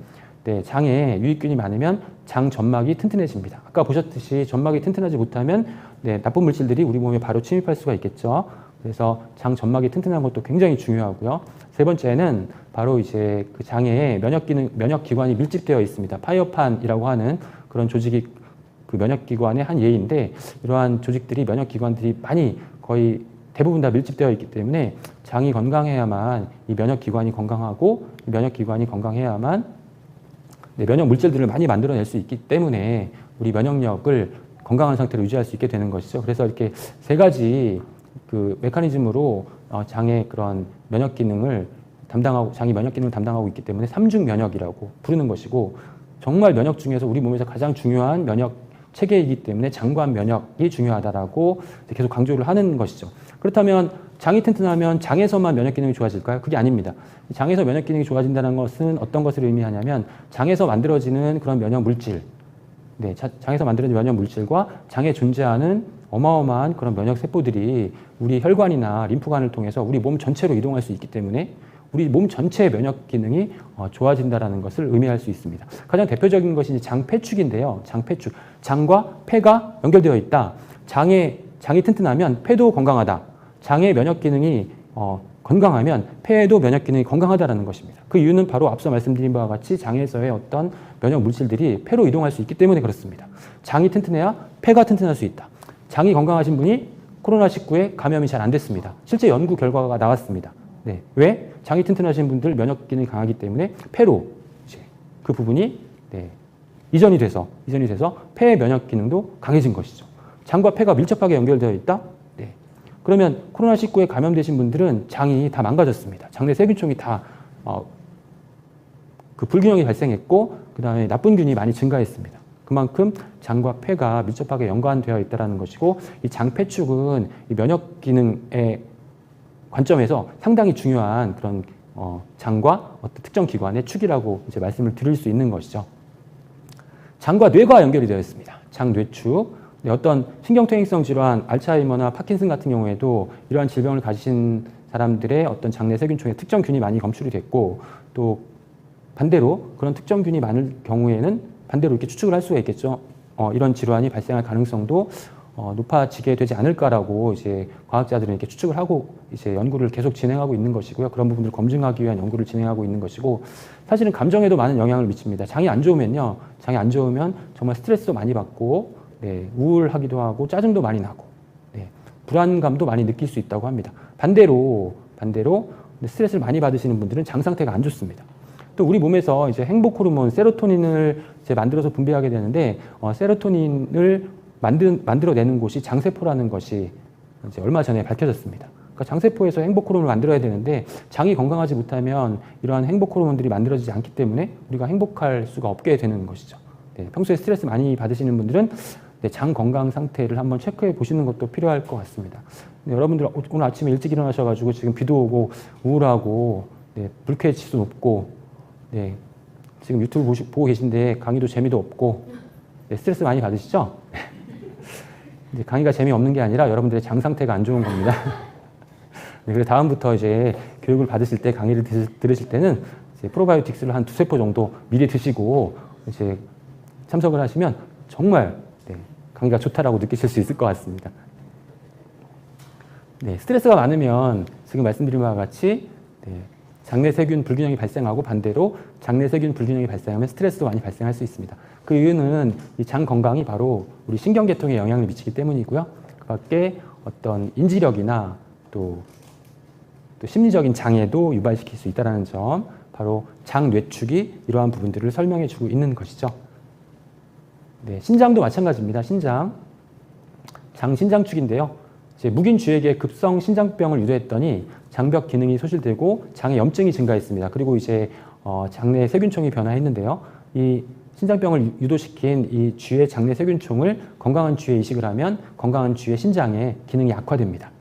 네, 장에 유익균이 많으면 장 점막이 튼튼해집니다. 아까 보셨듯이 점막이 튼튼하지 못하면 네, 나쁜 물질들이 우리 몸에 바로 침입할 수가 있겠죠. 그래서 장 점막이 튼튼한 것도 굉장히 중요하고요. 세 번째는 바로 이제 그 장에 면역 기관이 밀집되어 있습니다. 파이어판이라고 하는 그런 조직이 그 면역 기관의 한 예인데, 이러한 조직들이 면역 기관들이 거의 대부분 다 밀집되어 있기 때문에 장이 건강해야만 이 면역 기관이 건강하고, 이 면역 기관이 건강해야만 네, 면역 물질들을 많이 만들어낼 수 있기 때문에 우리 면역력을 건강한 상태로 유지할 수 있게 되는 것이죠. 그래서 이렇게 세 가지 그 메커니즘으로 장의 그런 면역 기능을 장이 면역 기능을 담당하고 있기 때문에 삼중 면역이라고 부르는 것이고, 정말 면역 중에서 우리 몸에서 가장 중요한 면역 체계이기 때문에 장관 면역이 중요하다라고 계속 강조를 하는 것이죠. 그렇다면 장이 튼튼하면 장에서만 면역 기능이 좋아질까요? 그게 아닙니다. 장에서 면역 기능이 좋아진다는 것은 어떤 것을 의미하냐면 장에서 만들어지는 그런 면역 물질, 네, 장에서 만들어지는 면역 물질과 장에 존재하는 어마어마한 그런 면역 세포들이 우리 혈관이나 림프관을 통해서 우리 몸 전체로 이동할 수 있기 때문에 우리 몸 전체의 면역 기능이 좋아진다는 것을 의미할 수 있습니다. 가장 대표적인 것이 이제 장폐축인데요. 장폐축. 장과 폐가 연결되어 있다. 장이 튼튼하면 폐도 건강하다. 장의 면역 기능이 건강하면 폐에도 면역 기능이 건강하다는 것입니다. 그 이유는 바로 앞서 말씀드린 바와 같이 장에서의 어떤 면역 물질들이 폐로 이동할 수 있기 때문에 그렇습니다. 장이 튼튼해야 폐가 튼튼할 수 있다. 장이 건강하신 분이 코로나19에 감염이 잘 안 됐습니다. 실제 연구 결과가 나왔습니다. 네. 왜? 장이 튼튼하신 분들 면역 기능이 강하기 때문에 폐로 이제 그 부분이 네, 이전이 돼서 폐의 면역 기능도 강해진 것이죠. 장과 폐가 밀접하게 연결되어 있다? 네. 그러면 코로나19에 감염되신 분들은 장이 다 망가졌습니다. 장내 세균총이 다 그 불균형이 발생했고, 그 다음에 나쁜 균이 많이 증가했습니다. 그만큼 장과 폐가 밀접하게 연관되어 있다는 것이고, 이 장폐축은 이 면역 기능의 관점에서 상당히 중요한 그런 장과 어떤 특정 기관의 축이라고 이제 말씀을 드릴 수 있는 것이죠. 장과 뇌가 연결이 되어 있습니다. 장, 뇌축. 네, 어떤 신경퇴행성 질환, 알츠하이머나 파킨슨 같은 경우에도 이러한 질병을 가지신 사람들의 어떤 장내 세균총에 특정 균이 많이 검출이 됐고, 또 반대로 그런 특정 균이 많을 경우에는 반대로 이렇게 추측을 할 수가 있겠죠. 이런 질환이 발생할 가능성도 높아지게 되지 않을까라고 이제 과학자들은 이렇게 추측을 하고 이제 연구를 계속 진행하고 있는 것이고요. 그런 부분들을 검증하기 위한 연구를 진행하고 있는 것이고, 사실은 감정에도 많은 영향을 미칩니다. 장이 안 좋으면요, 장이 안 좋으면 정말 스트레스도 많이 받고, 네, 우울하기도 하고 짜증도 많이 나고, 네, 불안감도 많이 느낄 수 있다고 합니다. 반대로 스트레스를 많이 받으시는 분들은 장 상태가 안 좋습니다. 또 우리 몸에서 이제 행복 호르몬 세로토닌을 이제 만들어서 분비하게 되는데, 세로토닌을 만들어내는 곳이 장세포라는 것이 이제 얼마 전에 밝혀졌습니다. 그러니까 장세포에서 행복 호르몬을 만들어야 되는데, 장이 건강하지 못하면 이러한 행복 호르몬들이 만들어지지 않기 때문에 우리가 행복할 수가 없게 되는 것이죠. 네, 평소에 스트레스 많이 받으시는 분들은, 네, 장 건강 상태를 한번 체크해 보시는 것도 필요할 것 같습니다. 네, 여러분들 오늘 아침에 일찍 일어나셔가지고 지금 비도 오고 우울하고, 네, 불쾌 지수 높고, 네, 지금 유튜브 보고 계신데 강의도 재미도 없고, 네, 스트레스 많이 받으시죠? 이제 강의가 재미없는 게 아니라 여러분들의 장 상태가 안 좋은 겁니다. 네, 그래서 다음부터 이제 교육을 받으실 때, 강의를 들으실 때는 이제 프로바이오틱스를 한 2-3포 정도 미리 드시고 이제 참석을 하시면 정말, 네, 강의가 좋다라고 느끼실 수 있을 것 같습니다. 네, 스트레스가 많으면 지금 말씀드린 바와 같이, 네, 장내 세균 불균형이 발생하고, 반대로 장내 세균 불균형이 발생하면 스트레스도 많이 발생할 수 있습니다. 그 이유는 이 장 건강이 바로 우리 신경계통에 영향을 미치기 때문이고요. 그 밖에 어떤 인지력이나 또 심리적인 장애도 유발시킬 수 있다는 점, 바로 장 뇌축이 이러한 부분들을 설명해 주고 있는 것이죠. 네, 신장도 마찬가지입니다. 신장 신장축인데요. 이제 묵인 쥐에게 급성 신장병을 유도했더니 장벽 기능이 소실되고 장에 염증이 증가했습니다. 그리고 이제 장내 세균총이 변화했는데요. 이 신장병을 유도시킨 이 쥐의 장내 세균총을 건강한 쥐에 이식을 하면 건강한 쥐의 신장의 기능이 악화됩니다.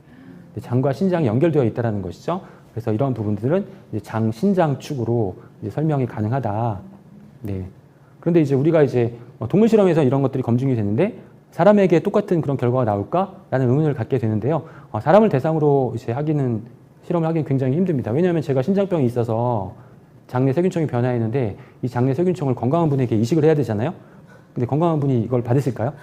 장과 신장이 연결되어 있다는 것이죠. 그래서 이런 부분들은 이제 장 신장축으로 이제 설명이 가능하다. 네. 그런데 이제 우리가 이제 동물 실험에서 이런 것들이 검증이 됐는데, 사람에게 똑같은 그런 결과가 나올까라는 의문을 갖게 되는데요. 사람을 대상으로 이제 실험을 하기는 굉장히 힘듭니다. 왜냐하면 제가 신장병이 있어서 장내 세균총이 변화했는데, 이 장내 세균총을 건강한 분에게 이식을 해야 되잖아요. 근데 건강한 분이 이걸 받으실까요?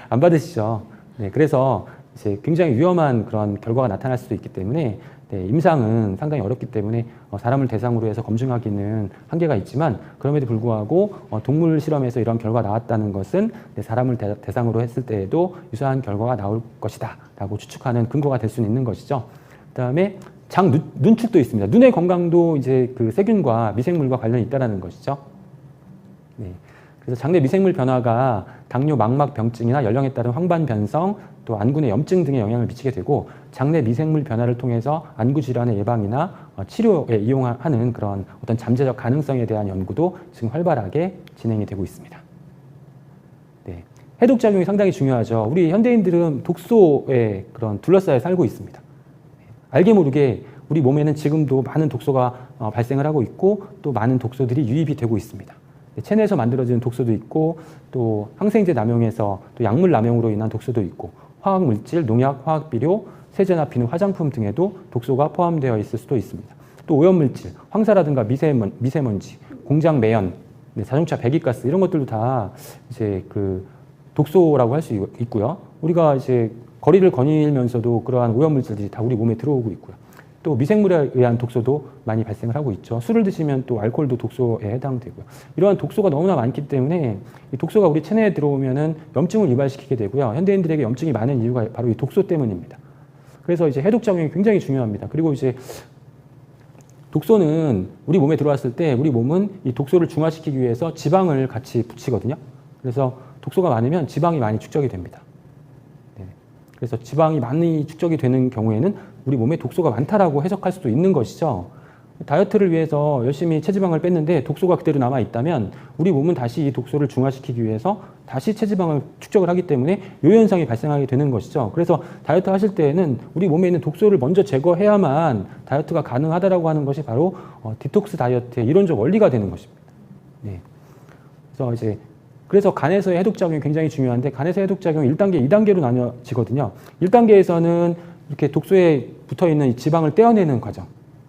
안 받으시죠. 네, 그래서 이제 굉장히 위험한 그런 결과가 나타날 수도 있기 때문에, 네, 임상은 상당히 어렵기 때문에 사람을 대상으로 해서 검증하기는 한계가 있지만, 그럼에도 불구하고 동물 실험에서 이런 결과가 나왔다는 것은, 네, 사람을 대상으로 했을 때에도 유사한 결과가 나올 것이다 라고 추측하는 근거가 될 수는 있는 것이죠. 그 다음에 장 눈축도 있습니다. 눈의 건강도 이제 그 세균과 미생물과 관련이 있다는 것이죠. 네. 그래서 장내 미생물 변화가 당뇨 망막 병증이나 연령에 따른 황반 변성, 또 안구내 염증 등에 영향을 미치게 되고, 장내 미생물 변화를 통해서 안구 질환의 예방이나 치료에 이용하는 그런 어떤 잠재적 가능성에 대한 연구도 지금 활발하게 진행이 되고 있습니다. 네. 해독작용이 상당히 중요하죠. 우리 현대인들은 독소에 그런 둘러싸여 살고 있습니다. 알게 모르게 우리 몸에는 지금도 많은 독소가 발생을 하고 있고, 또 많은 독소들이 유입이 되고 있습니다. 체내에서 만들어지는 독소도 있고, 또 항생제 남용에서 또 약물 남용으로 인한 독소도 있고, 화학물질, 농약, 화학비료, 세제나 비누, 화장품 등에도 독소가 포함되어 있을 수도 있습니다. 또 오염물질, 황사라든가 미세먼지, 공장 매연, 자동차 배기가스 이런 것들도 다 이제 그 독소라고 할 수 있고요. 우리가 이제 거리를 거닐면서도 그러한 오염물질들이 다 우리 몸에 들어오고 있고요. 또 미생물에 의한 독소도 많이 발생을 하고 있죠. 술을 드시면 또 알코올도 독소에 해당되고요. 이러한 독소가 너무나 많기 때문에 이 독소가 우리 체내에 들어오면은 염증을 유발시키게 되고요. 현대인들에게 염증이 많은 이유가 바로 이 독소 때문입니다. 그래서 이제 해독작용이 굉장히 중요합니다. 그리고 이제 독소는 우리 몸에 들어왔을 때 우리 몸은 이 독소를 중화시키기 위해서 지방을 같이 붙이거든요. 그래서 독소가 많으면 지방이 많이 축적이 됩니다. 그래서 지방이 많이 축적이 되는 경우에는 우리 몸에 독소가 많다라고 해석할 수도 있는 것이죠. 다이어트를 위해서 열심히 체지방을 뺐는데 독소가 그대로 남아 있다면 우리 몸은 다시 이 독소를 중화시키기 위해서 다시 체지방을 축적을 하기 때문에 요 현상이 발생하게 되는 것이죠. 그래서 다이어트 하실 때에는 우리 몸에 있는 독소를 먼저 제거해야만 다이어트가 가능하다라고 하는 것이 바로 디톡스 다이어트의 이론적 원리가 되는 것입니다. 네. 그래서 간에서의 해독작용이 굉장히 중요한데, 간에서의 해독작용이 1단계, 2단계로 나뉘어지거든요. 1단계에서는 이렇게 독소에 붙어있는 이 지방을 떼어내는 과정,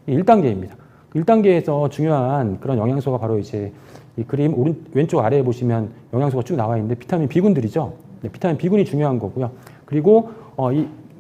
1단계입니다. 1단계에서 중요한 그런 영양소가 바로 이제 이 그림 왼쪽 아래에 보시면 영양소가 쭉 나와 있는데 비타민 B군들이죠. 네, 비타민 B군이 중요한 거고요. 그리고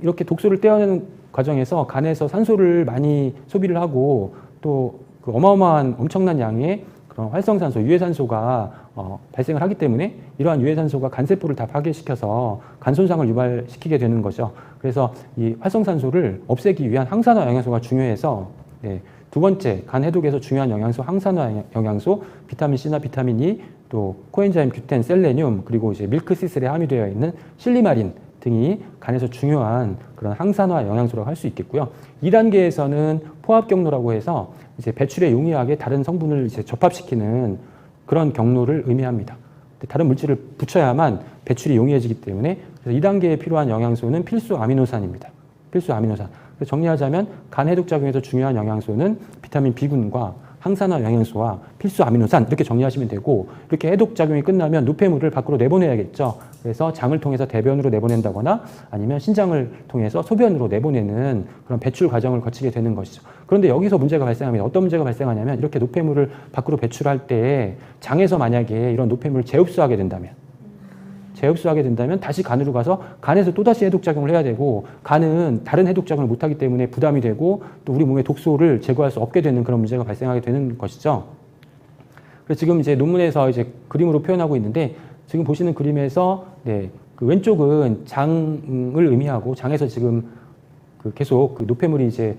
이렇게 독소를 떼어내는 과정에서 간에서 산소를 많이 소비를 하고 또 그 어마어마한 엄청난 양의 그런 활성산소, 유해산소가 발생을 하기 때문에 이러한 유해산소가 간세포를 다 파괴시켜서 간 손상을 유발시키게 되는 거죠. 그래서 이 활성산소를 없애기 위한 항산화 영양소가 중요해서 네, 두 번째 간 해독에서 중요한 영양소 항산화 영양소 비타민 C나 비타민 E 또 코엔자임 규텐, 셀레늄 그리고 이제 밀크시슬에 함유되어 있는 실리마린 등이 간에서 중요한 그런 항산화 영양소라고 할 수 있겠고요. 2단계에서는 포합 경로라고 해서 이제 배출에 용이하게 다른 성분을 이제 접합시키는 그런 경로를 의미합니다. 다른 물질을 붙여야만 배출이 용이해지기 때문에 그래서 2단계에 필요한 영양소는 필수 아미노산입니다. 필수 아미노산. 그래서 정리하자면 간 해독 작용에서 중요한 영양소는 비타민 B군과 항산화 영양소와 필수 아미노산 이렇게 정리하시면 되고 이렇게 해독 작용이 끝나면 노폐물을 밖으로 내보내야겠죠. 그래서 장을 통해서 대변으로 내보낸다거나 아니면 신장을 통해서 소변으로 내보내는 그런 배출 과정을 거치게 되는 것이죠. 그런데 여기서 문제가 발생합니다. 어떤 문제가 발생하냐면 이렇게 노폐물을 밖으로 배출할 때 장에서 만약에 이런 노폐물을 재흡수하게 된다면 다시 간으로 가서 간에서 또다시 해독작용을 해야 되고 간은 다른 해독작용을 못하기 때문에 부담이 되고 또 우리 몸의 독소를 제거할 수 없게 되는 그런 문제가 발생하게 되는 것이죠. 그래서 지금 이제 논문에서 이제 그림으로 표현하고 있는데 지금 보시는 그림에서 네, 그 왼쪽은 장을 의미하고 장에서 지금 그 계속 그 노폐물이 이제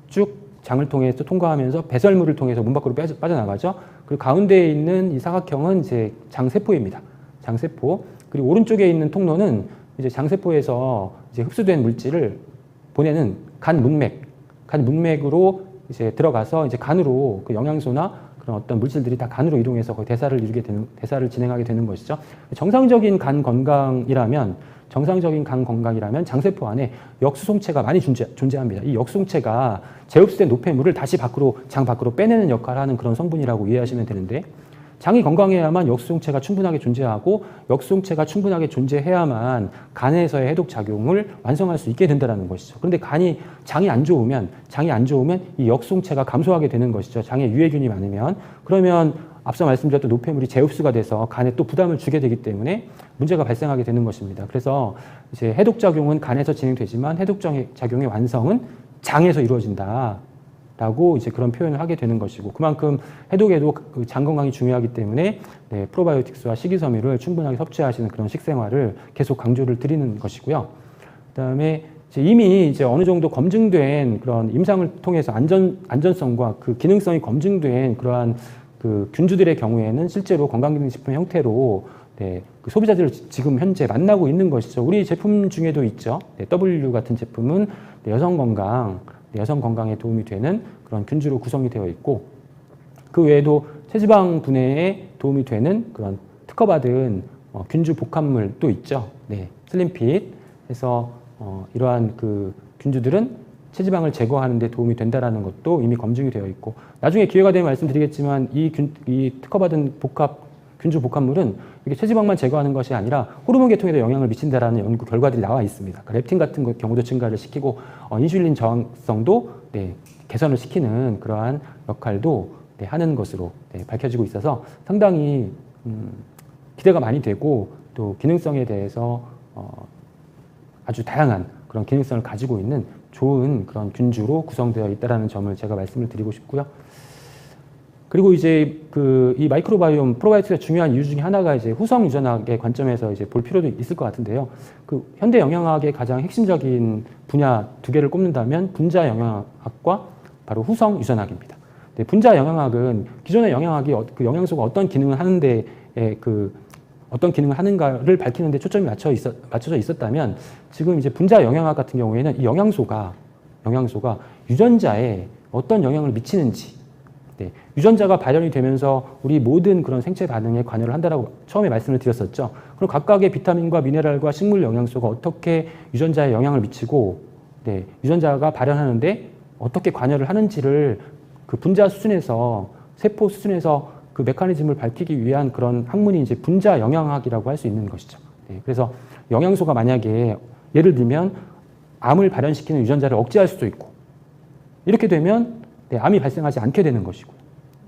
쭉 장을 통해서 통과하면서 배설물을 통해서 문 밖으로 빠져나가죠. 그리고 가운데에 있는 이 사각형은 이제 장세포입니다. 장세포. 그리고 오른쪽에 있는 통로는 이제 장세포에서 이제 흡수된 물질을 보내는 간 문맥으로 이제 들어가서 이제 간으로 그 영양소나 그런 어떤 물질들이 다 간으로 이동해서 거의 대사를 진행하게 되는 것이죠. 정상적인 간 건강이라면 장세포 안에 역수송체가 많이 존재합니다. 이 역수송체가 재흡수된 노폐물을 다시 장 밖으로 빼내는 역할을 하는 그런 성분이라고 이해하시면 되는데 장이 건강해야만 역수송체가 충분하게 존재하고 역수송체가 충분하게 존재해야만 간에서의 해독 작용을 완성할 수 있게 된다는 것이죠. 그런데 장이 안 좋으면 이 역수송체가 감소하게 되는 것이죠. 장에 유해균이 많으면 그러면 앞서 말씀드렸던 노폐물이 재흡수가 돼서 간에 또 부담을 주게 되기 때문에 문제가 발생하게 되는 것입니다. 그래서 이제 해독 작용은 간에서 진행되지만 해독 작용의 완성은 장에서 이루어진다. 라고 이제 그런 표현을 하게 되는 것이고 그만큼 해독에도 장 건강이 중요하기 때문에 네, 프로바이오틱스와 식이섬유를 충분하게 섭취하시는 그런 식생활을 계속 강조를 드리는 것이고요. 그다음에 이미 이제 어느 정도 검증된 그런 임상을 통해서 안전성과 그 기능성이 검증된 그러한 그 균주들의 경우에는 실제로 건강기능식품 형태로 네, 그 소비자들을 지금 현재 만나고 있는 것이죠. 우리 제품 중에도 있죠. 네, W 같은 제품은 네, 여성 건강에 도움이 되는 그런 균주로 구성이 되어 있고 그 외에도 체지방 분해에 도움이 되는 그런 특허받은 균주 복합물도 있죠. 네, 슬림핏 해서 이러한 그 균주들은 체지방을 제거하는 데 도움이 된다는 것도 이미 검증이 되어 있고 나중에 기회가 되면 말씀드리겠지만 이 특허받은 균주 복합물은 이게 체지방만 제거하는 것이 아니라 호르몬 계통에도 영향을 미친다라는 연구 결과들이 나와 있습니다. 렙틴 같은 경우도 증가를 시키고 인슐린 저항성도 네, 개선을 시키는 그러한 역할도 네, 하는 것으로 네, 밝혀지고 있어서 상당히 기대가 많이 되고 또 기능성에 대해서 아주 다양한 그런 기능성을 가지고 있는 좋은 그런 균주로 구성되어 있다는 점을 제가 말씀을 드리고 싶고요. 그리고 이제 이 마이크로바이옴 프로바이오틱스의 중요한 이유 중에 하나가 이제 후성 유전학의 관점에서 이제 볼 필요도 있을 것 같은데요. 그 현대 영양학의 가장 핵심적인 분야 두 개를 꼽는다면 분자 영양학과 바로 후성 유전학입니다. 네, 분자 영양학은 기존의 영양학이 그 영양소가 어떤 기능을 하는데 어떤 기능을 하는가를 밝히는 데 초점이 맞춰져 있었다면 지금 이제 분자 영양학 같은 경우에는 이 영양소가 유전자에 어떤 영향을 미치는지 네, 유전자가 발현이 되면서 우리 모든 그런 생체 반응에 관여를 한다라고 처음에 말씀을 드렸었죠. 그럼 각각의 비타민과 미네랄과 식물 영양소가 어떻게 유전자에 영향을 미치고 네, 유전자가 발현하는데 어떻게 관여를 하는지를 그 분자 수준에서 세포 수준에서 그 메커니즘을 밝히기 위한 그런 학문이 이제 분자 영양학이라고 할 수 있는 것이죠. 네, 그래서 영양소가 만약에 예를 들면 암을 발현시키는 유전자를 억제할 수도 있고 이렇게 되면 네, 암이 발생하지 않게 되는 것이고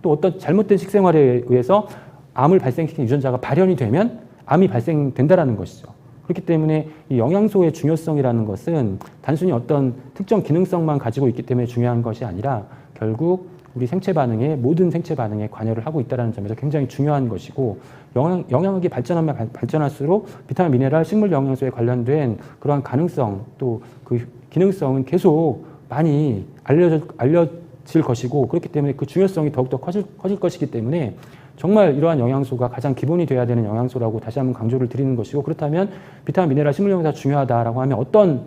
또 어떤 잘못된 식생활에 의해서 암을 발생시키는 유전자가 발현이 되면 암이 발생된다라는 것이죠. 그렇기 때문에 이 영양소의 중요성이라는 것은 단순히 어떤 특정 기능성만 가지고 있기 때문에 중요한 것이 아니라 결국 우리 생체 반응에 모든 생체 반응에 관여를 하고 있다는 점에서 굉장히 중요한 것이고 영양학이 발전하면 발전할수록 비타민, 미네랄, 식물 영양소에 관련된 그러한 가능성 또 그 기능성은 계속 많이 알려질 것이고 그렇기 때문에 그 중요성이 더욱더 커질 것이기 때문에 정말 이러한 영양소가 가장 기본이 돼야 되는 영양소라고 다시 한번 강조를 드리는 것이고 그렇다면 비타민, 미네랄, 식물 영양소가 중요하다라고 하면 어떤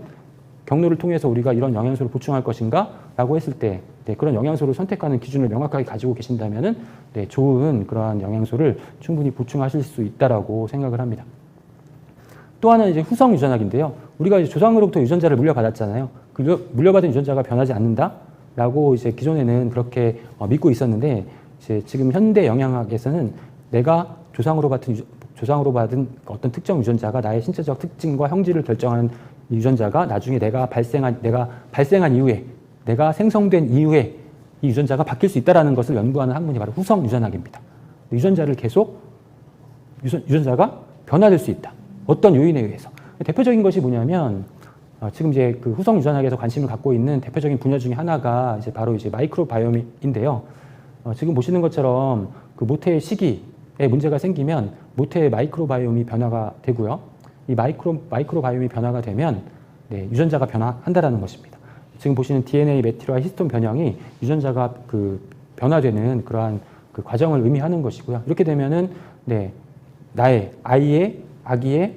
경로를 통해서 우리가 이런 영양소를 보충할 것인가? 라고 했을 때 그런 영양소를 선택하는 기준을 명확하게 가지고 계신다면은 좋은 그러한 영양소를 충분히 보충하실 수 있다라고 생각을 합니다. 또 하나는 이제 후성 유전학인데요. 우리가 이제 조상으로부터 유전자를 물려받았잖아요. 그 물려받은 유전자가 변하지 않는다라고 이제 기존에는 그렇게 믿고 있었는데 이제 지금 현대 영양학에서는 내가 조상으로 받은 어떤 특정 유전자가 나의 신체적 특징과 형질을 결정하는 유전자가 나중에 내가 발생한 이후에 내가 생성된 이후에 이 유전자가 바뀔 수 있다는 것을 연구하는 학문이 바로 후성 유전학입니다. 유전자를 계속 유전자가 변화될 수 있다. 어떤 요인에 의해서. 대표적인 것이 뭐냐면 지금 이제 그 후성 유전학에서 관심을 갖고 있는 대표적인 분야 중에 하나가 이제 바로 이제 마이크로바이옴인데요. 지금 보시는 것처럼 그 모태의 시기에 문제가 생기면 모태의 마이크로바이옴이 변화가 되고요. 이 마이크로바이옴이 변화가 되면 유전자가 변화한다라는 것입니다. 지금 보시는 DNA 메틸화 히스톤 변형이 유전자가 그 변화되는 그러한 그 과정을 의미하는 것이고요. 이렇게 되면은 나의 아기의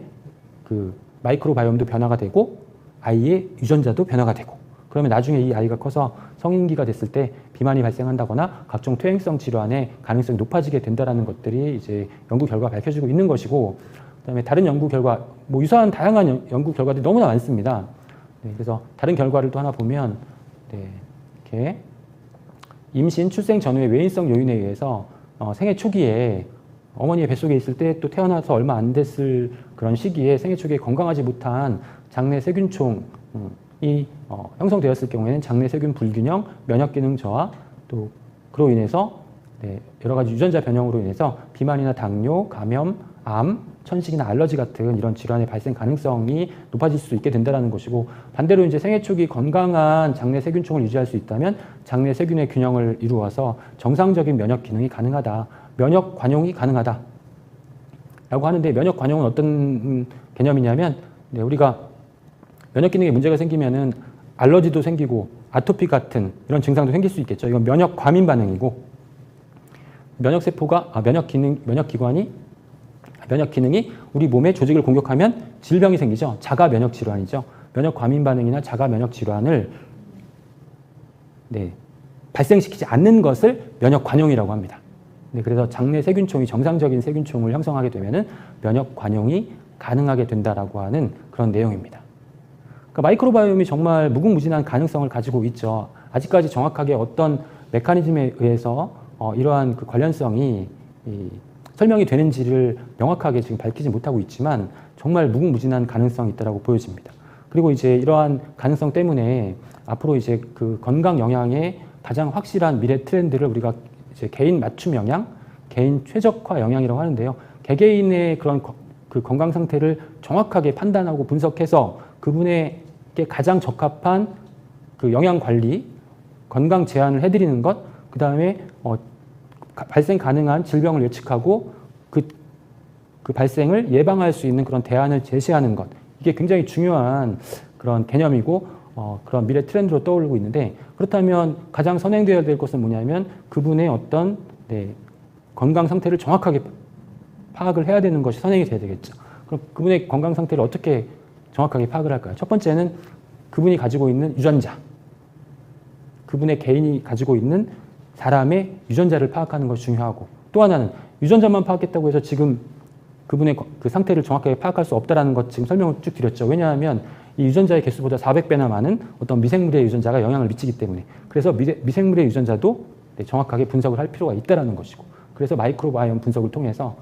그 마이크로바이옴도 변화가 되고 아이의 유전자도 변화가 되고 그러면 나중에 이 아이가 커서 성인기가 됐을 때 비만이 발생한다거나 각종 퇴행성 질환의 가능성이 높아지게 된다라는 것들이 이제 연구 결과 밝혀지고 있는 것이고 그다음에 다른 연구 결과 뭐 유사한 다양한 연구 결과들이 너무나 많습니다. 그래서 다른 결과를 또 하나 보면 이렇게 임신, 출생 전후의 외인성 요인에 의해서 생애 초기에 어머니의 뱃속에 있을 때 또 태어나서 얼마 안 됐을 그런 시기에 생애 초기에 건강하지 못한 장내 세균총이 형성되었을 경우에는 장내 세균 불균형, 면역 기능 저하, 또 그로 인해서 여러 가지 유전자 변형으로 인해서 비만이나 당뇨, 감염, 암, 천식이나 알러지 같은 이런 질환의 발생 가능성이 높아질 수 있게 된다는 것이고 반대로 이제 생애 초기 건강한 장내 세균총을 유지할 수 있다면 장내 세균의 균형을 이루어서 정상적인 면역 기능이 가능하다. 면역 관용이 가능하다. 라고 하는데 면역 관용은 어떤 개념이냐면 우리가 면역 기능에 문제가 생기면은 알러지도 생기고 아토피 같은 이런 증상도 생길 수 있겠죠. 이건 면역 과민 반응이고 면역 기능이 우리 몸의 조직을 공격하면 질병이 생기죠. 자가 면역 질환이죠. 면역 과민 반응이나 자가 면역 질환을 발생시키지 않는 것을 면역 관용이라고 합니다. 그래서 장내 세균총이 정상적인 세균총을 형성하게 되면은 면역 관용이 가능하게 된다라고 하는 그런 내용입니다. 그러니까 마이크로바이옴이 정말 무궁무진한 가능성을 가지고 있죠. 아직까지 정확하게 어떤 메커니즘에 의해서 이러한 그 관련성이 설명이 되는지를 명확하게 지금 밝히지 못하고 있지만 정말 무궁무진한 가능성이 있다고 보여집니다. 그리고 이제 이러한 가능성 때문에 앞으로 이제 그 건강 영양의 가장 확실한 미래 트렌드를 우리가 이제 개인 맞춤 영양, 개인 최적화 영양이라고 하는데요. 개개인의 그런 그 건강 상태를 정확하게 판단하고 분석해서 그분에게 가장 적합한 그 영양 관리, 건강 제한을 해드리는 것, 그 다음에 발생 가능한 질병을 예측하고 그 발생을 예방할 수 있는 그런 대안을 제시하는 것. 이게 굉장히 중요한 그런 개념이고 그런 미래 트렌드로 떠오르고 있는데 그렇다면 가장 선행되어야 될 것은 뭐냐면 그분의 어떤 건강 상태를 정확하게 파악을 해야 되는 것이 선행이 돼야 되겠죠. 그럼 그분의 건강 상태를 어떻게 정확하게 파악을 할까요? 첫 번째는 그분이 가지고 있는 유전자, 그분의 개인이 가지고 있는 사람의 유전자를 파악하는 것이 중요하고 또 하나는 유전자만 파악했다고 해서 지금 그분의 그 상태를 정확하게 파악할 수 없다는 것 지금 설명을 쭉 드렸죠. 왜냐하면 이 유전자의 개수보다 400배나 많은 어떤 미생물의 유전자가 영향을 미치기 때문에 그래서 미생물의 유전자도 정확하게 분석을 할 필요가 있다는 것이고 그래서 마이크로바이옴 분석을 통해서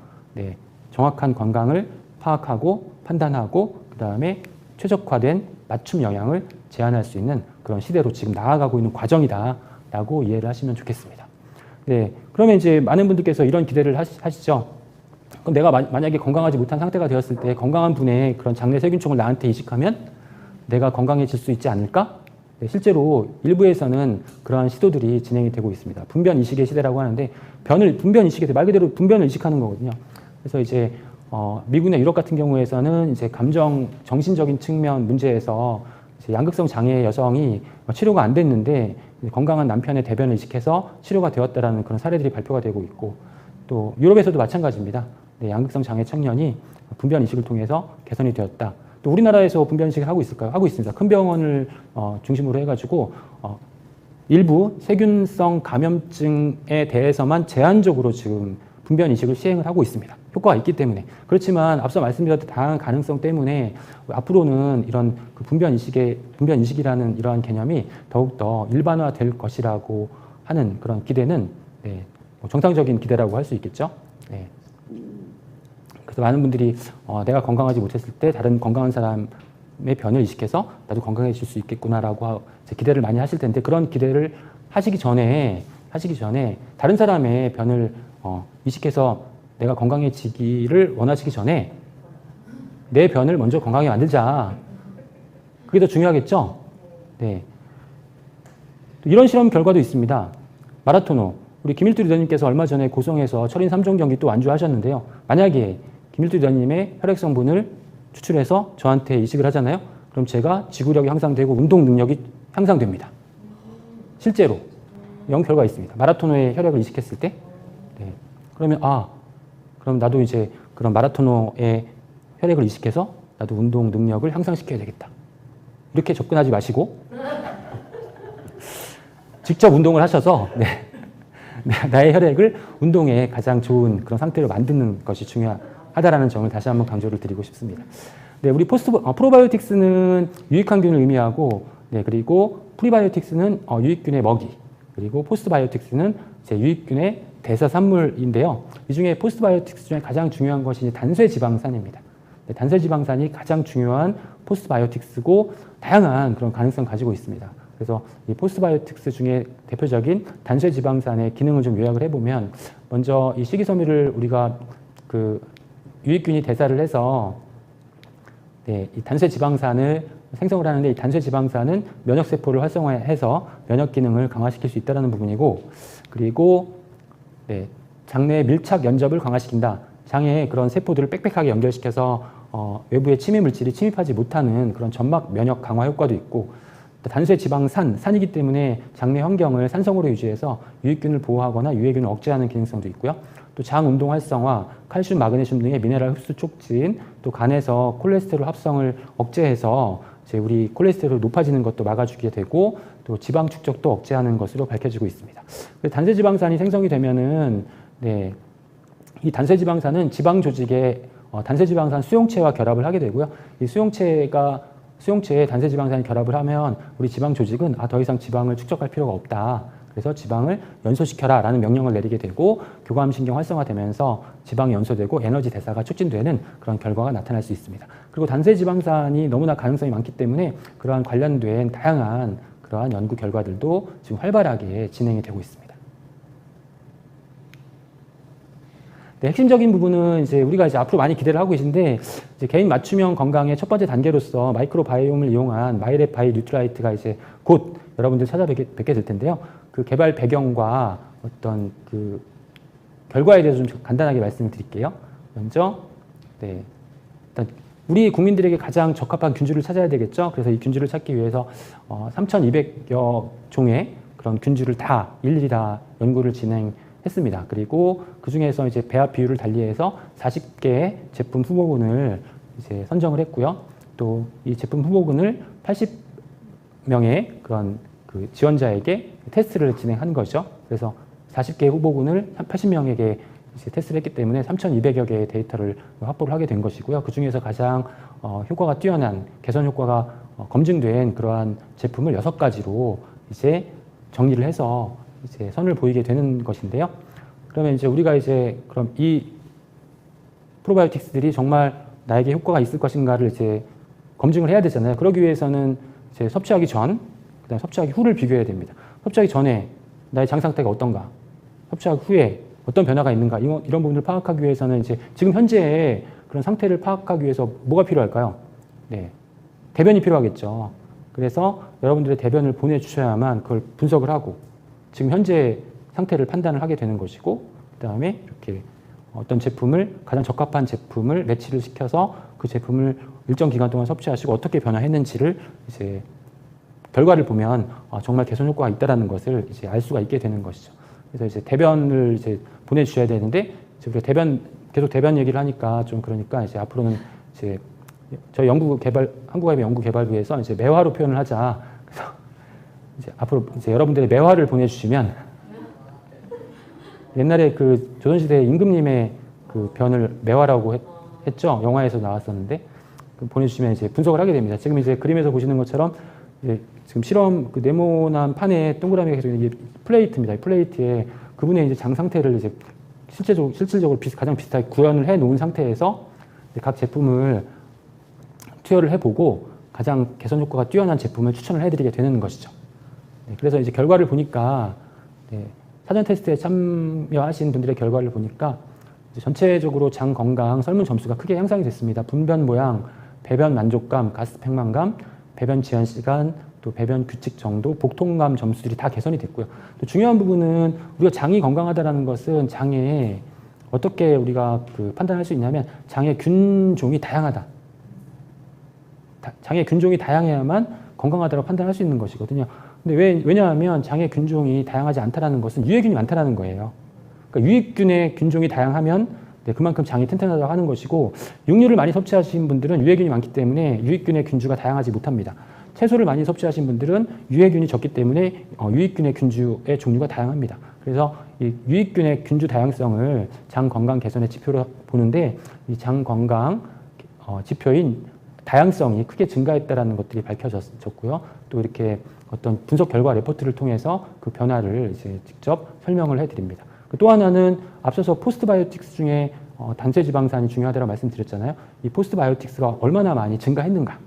정확한 건강을 파악하고 판단하고 그 다음에 최적화된 맞춤 영양을 제안할 수 있는 그런 시대로 지금 나아가고 있는 과정이다라고 이해를 하시면 좋겠습니다. 그러면 이제 많은 분들께서 이런 기대를 하시죠. 그럼 내가 만약에 건강하지 못한 상태가 되었을 때 건강한 분의 그런 장내 세균총을 나한테 이식하면 내가 건강해질 수 있지 않을까? 네, 실제로 일부에서는 그러한 시도들이 진행이 되고 있습니다. 분변 이식의 시대라고 하는데 분변 이식에 말 그대로 분변을 이식하는 거거든요. 그래서 이제 미국이나 유럽 같은 경우에서는 이제 정신적인 측면 문제에서 이제 양극성 장애 여성이 치료가 안 됐는데 건강한 남편의 대변을 이식해서 치료가 되었다라는 그런 사례들이 발표가 되고 있고 또 유럽에서도 마찬가지입니다. 네, 양극성 장애 청년이 분변 이식을 통해서 개선이 되었다. 또 우리나라에서 분변 이식을 하고 있을까요? 하고 있습니다. 큰 병원을 중심으로 해가지고 일부 세균성 감염증에 대해서만 제한적으로 지금 분변 이식을 시행을 하고 있습니다. 효과가 있기 때문에. 그렇지만 앞서 말씀드렸던 다양한 가능성 때문에 앞으로는 이런 그 분변 이식이라는 이러한 개념이 더욱더 일반화될 것이라고 하는 그런 기대는 네, 정상적인 기대라고 할 수 있겠죠. 네. 그래서 많은 분들이 내가 건강하지 못했을 때 다른 건강한 사람의 변을 이식해서 나도 건강해질 수 있겠구나라고 기대를 많이 하실 텐데 그런 기대를 하시기 전에 다른 사람의 변을 이식해서 내가 건강해지기를 원하시기 전에 내 변을 먼저 건강하게 만들자. 그게 더 중요하겠죠? 네. 이런 실험 결과도 있습니다. 마라토너. 우리 김일두 리더님께서 얼마 전에 고성에서 철인 3종 경기 또 완주하셨는데요. 만약에 김일두 리더님의 혈액 성분을 추출해서 저한테 이식을 하잖아요. 그럼 제가 지구력이 향상되고 운동 능력이 향상됩니다. 실제로 이런 결과가 있습니다. 마라토너의 혈액을 이식했을 때 네. 그러면 그럼 나도 이제 그런 마라토너의 혈액을 이식해서 나도 운동 능력을 향상시켜야 되겠다. 이렇게 접근하지 마시고 직접 운동을 하셔서 나의 혈액을 운동에 가장 좋은 그런 상태로 만드는 것이 중요하다라는 점을 다시 한번 강조를 드리고 싶습니다. 네, 우리 프로바이오틱스는 유익한 균을 의미하고, 네, 그리고 프리바이오틱스는 유익균의 먹이, 그리고 포스트바이오틱스는 유익균의 대사산물인데요. 이 중에 포스트바이오틱스 중에 가장 중요한 것이 단쇄지방산입니다. 네, 단쇄지방산이 가장 중요한 포스트바이오틱스고 다양한 그런 가능성 가지고 있습니다. 그래서 이 포스트바이오틱스 중에 대표적인 단쇄지방산의 기능을 좀 요약을 해보면 먼저 이 식이섬유를 우리가 그 유익균이 대사를 해서 네, 이 단쇄지방산을 생성을 하는데 이 단쇄지방산은 면역세포를 활성화해서 면역 기능을 강화시킬 수 있다는 부분이고 그리고 네, 장내 밀착 연접을 강화시킨다. 장에 그런 세포들을 빽빽하게 연결시켜서 외부의 침해 물질이 침입하지 못하는 그런 점막 면역 강화 효과도 있고 산이기 때문에 장내 환경을 산성으로 유지해서 유익균을 보호하거나 유해균을 억제하는 기능성도 있고요. 또 장 운동 활성화, 칼슘, 마그네슘 등의 미네랄 흡수 촉진, 또 간에서 콜레스테롤 합성을 억제해서 이제 우리 콜레스테롤 높아지는 것도 막아주게 되고 또 지방 축적도 억제하는 것으로 밝혀지고 있습니다. 단쇄지방산이 생성이 되면은 네, 이 단쇄지방산은 지방 조직에 단쇄지방산 수용체와 결합을 하게 되고요. 이 수용체에 단쇄지방산이 결합을 하면 우리 지방 조직은 더 이상 지방을 축적할 필요가 없다. 그래서 지방을 연소시켜라 라는 명령을 내리게 되고 교감신경 활성화되면서 지방이 연소되고 에너지 대사가 촉진되는 그런 결과가 나타날 수 있습니다. 그리고 단쇄지방산이 너무나 가능성이 많기 때문에 그러한 관련된 다양한 그러한 연구 결과들도 지금 활발하게 진행이 되고 있습니다. 네, 핵심적인 부분은 이제 우리가 이제 앞으로 많이 기대를 하고 계신데 이제 개인 맞춤형 건강의 첫 번째 단계로서 마이크로바이옴을 이용한 마이랩 바이 뉴트라이트가 이제 곧 여러분들 찾아뵙게 될 텐데요. 그 개발 배경과 어떤 그 결과에 대해서 좀 간단하게 말씀을 드릴게요. 먼저 네, 일단 우리 국민들에게 가장 적합한 균주를 찾아야 되겠죠. 그래서 이 균주를 찾기 위해서 3,200여 종의 그런 균주를 다 일일이 다 연구를 진행했습니다. 그리고 그 중에서 이제 배합 비율을 달리해서 40개의 제품 후보군을 이제 선정을 했고요. 또 이 제품 후보군을 80명의 그런 그 지원자에게 테스트를 진행한 거죠. 그래서 40개 후보군을 80명에게 이제 테스트를 했기 때문에 3,200여 개의 데이터를 확보를 하게 된 것이고요. 그 중에서 가장 효과가 뛰어난 개선 효과가 검증된 그러한 제품을 6가지로 이제 정리를 해서 이제 선을 보이게 되는 것인데요. 그러면 이제 우리가 이제 그럼 이 프로바이오틱스들이 정말 나에게 효과가 있을 것인가를 이제 검증을 해야 되잖아요. 그러기 위해서는 이제 섭취하기 전, 그다음에 섭취하기 후를 비교해야 됩니다. 섭취하기 전에 나의 장 상태가 어떤가? 섭취하기 후에 어떤 변화가 있는가 이런 부분을 파악하기 위해서는 이제 지금 현재의 그런 상태를 파악하기 위해서 뭐가 필요할까요? 네, 대변이 필요하겠죠. 그래서 여러분들의 대변을 보내주셔야만 그걸 분석을 하고 지금 현재 상태를 판단을 하게 되는 것이고 그 다음에 이렇게 어떤 제품을 가장 적합한 제품을 매치를 시켜서 그 제품을 일정 기간 동안 섭취하시고 어떻게 변화했는지를 이제 결과를 보면 정말 개선 효과가 있다라는 것을 이제 알 수가 있게 되는 것이죠. 그래서 이제 대변을 이제 보내주셔야 되는데 우리가 계속 대변 얘기를 하니까 좀 그러니까 이제 앞으로는 이제 저희 한국아이비 연구개발부에서 이제 매화로 표현을 하자. 그래서 이제 앞으로 이제 여러분들의 매화를 보내주시면 옛날에 그 조선시대 임금님의 그 변을 매화라고 했죠. 영화에서 나왔었는데 보내주시면 이제 분석을 하게 됩니다. 지금 이제 그림에서 보시는 것처럼 이제 지금 실험 그 네모난 판에 동그라미가 계속 이게 플레이트입니다. 이 플레이트에 그분의 이제 장 상태를 이제 실질적으로 가장 비슷하게 구현을 해 놓은 상태에서 각 제품을 투여를 해보고 가장 개선 효과가 뛰어난 제품을 추천을 해드리게 되는 것이죠. 네, 그래서 이제 결과를 보니까 사전 테스트에 참여하신 분들의 결과를 보니까 전체적으로 장 건강 설문 점수가 크게 향상이 됐습니다. 분변 모양, 배변 만족감, 가스 팽만감, 배변 지연 시간, 또 배변 규칙 정도, 복통감 점수들이 다 개선이 됐고요. 또 중요한 부분은 우리가 장이 건강하다는 것은 장에 어떻게 우리가 판단할 수 있냐면 장의 균종이 다양하다. 장의 균종이 다양해야만 건강하다고 판단할 수 있는 것이거든요. 근데 왜냐하면 장의 균종이 다양하지 않다는 것은 유해균이 많다는 거예요. 그러니까 유익균의 균종이 다양하면 그만큼 장이 튼튼하다고 하는 것이고 육류를 많이 섭취하신 분들은 유해균이 많기 때문에 유익균의 균주가 다양하지 못합니다. 채소를 많이 섭취하신 분들은 유해균이 적기 때문에 유익균의 균주의 종류가 다양합니다. 그래서 이 유익균의 균주 다양성을 장 건강 개선의 지표로 보는데 이 장 건강 지표인 다양성이 크게 증가했다는 것들이 밝혀졌고요. 또 이렇게 어떤 분석 결과 레포트를 통해서 그 변화를 이제 직접 설명을 해드립니다. 또 하나는 앞서서 포스트바이오틱스 중에 단체 지방산이 중요하다고 말씀드렸잖아요. 이 포스트바이오틱스가 얼마나 많이 증가했는가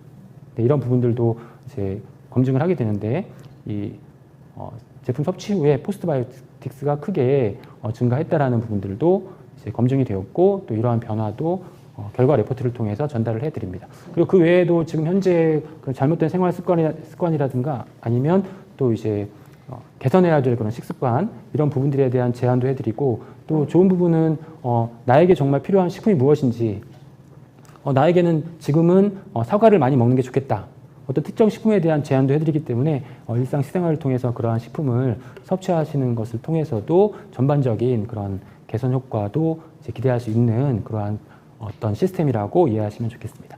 이런 부분들도 이제 검증을 하게 되는데 이 제품 섭취 후에 포스트바이오틱스가 크게 증가했다라는 부분들도 이제 검증이 되었고 또 이러한 변화도 결과 레포트를 통해서 전달을 해드립니다. 그리고 그 외에도 지금 현재 잘못된 생활 습관이라든가 아니면 또 이제 개선해야 될 그런 식습관 이런 부분들에 대한 제안도 해드리고 또 좋은 부분은 나에게 정말 필요한 식품이 무엇인지 나에게는 지금은 사과를 많이 먹는 게 좋겠다. 어떤 특정 식품에 대한 제안도 해드리기 때문에 일상 식생활을 통해서 그러한 식품을 섭취하시는 것을 통해서도 전반적인 그런 개선 효과도 이제 기대할 수 있는 그러한 어떤 시스템이라고 이해하시면 좋겠습니다.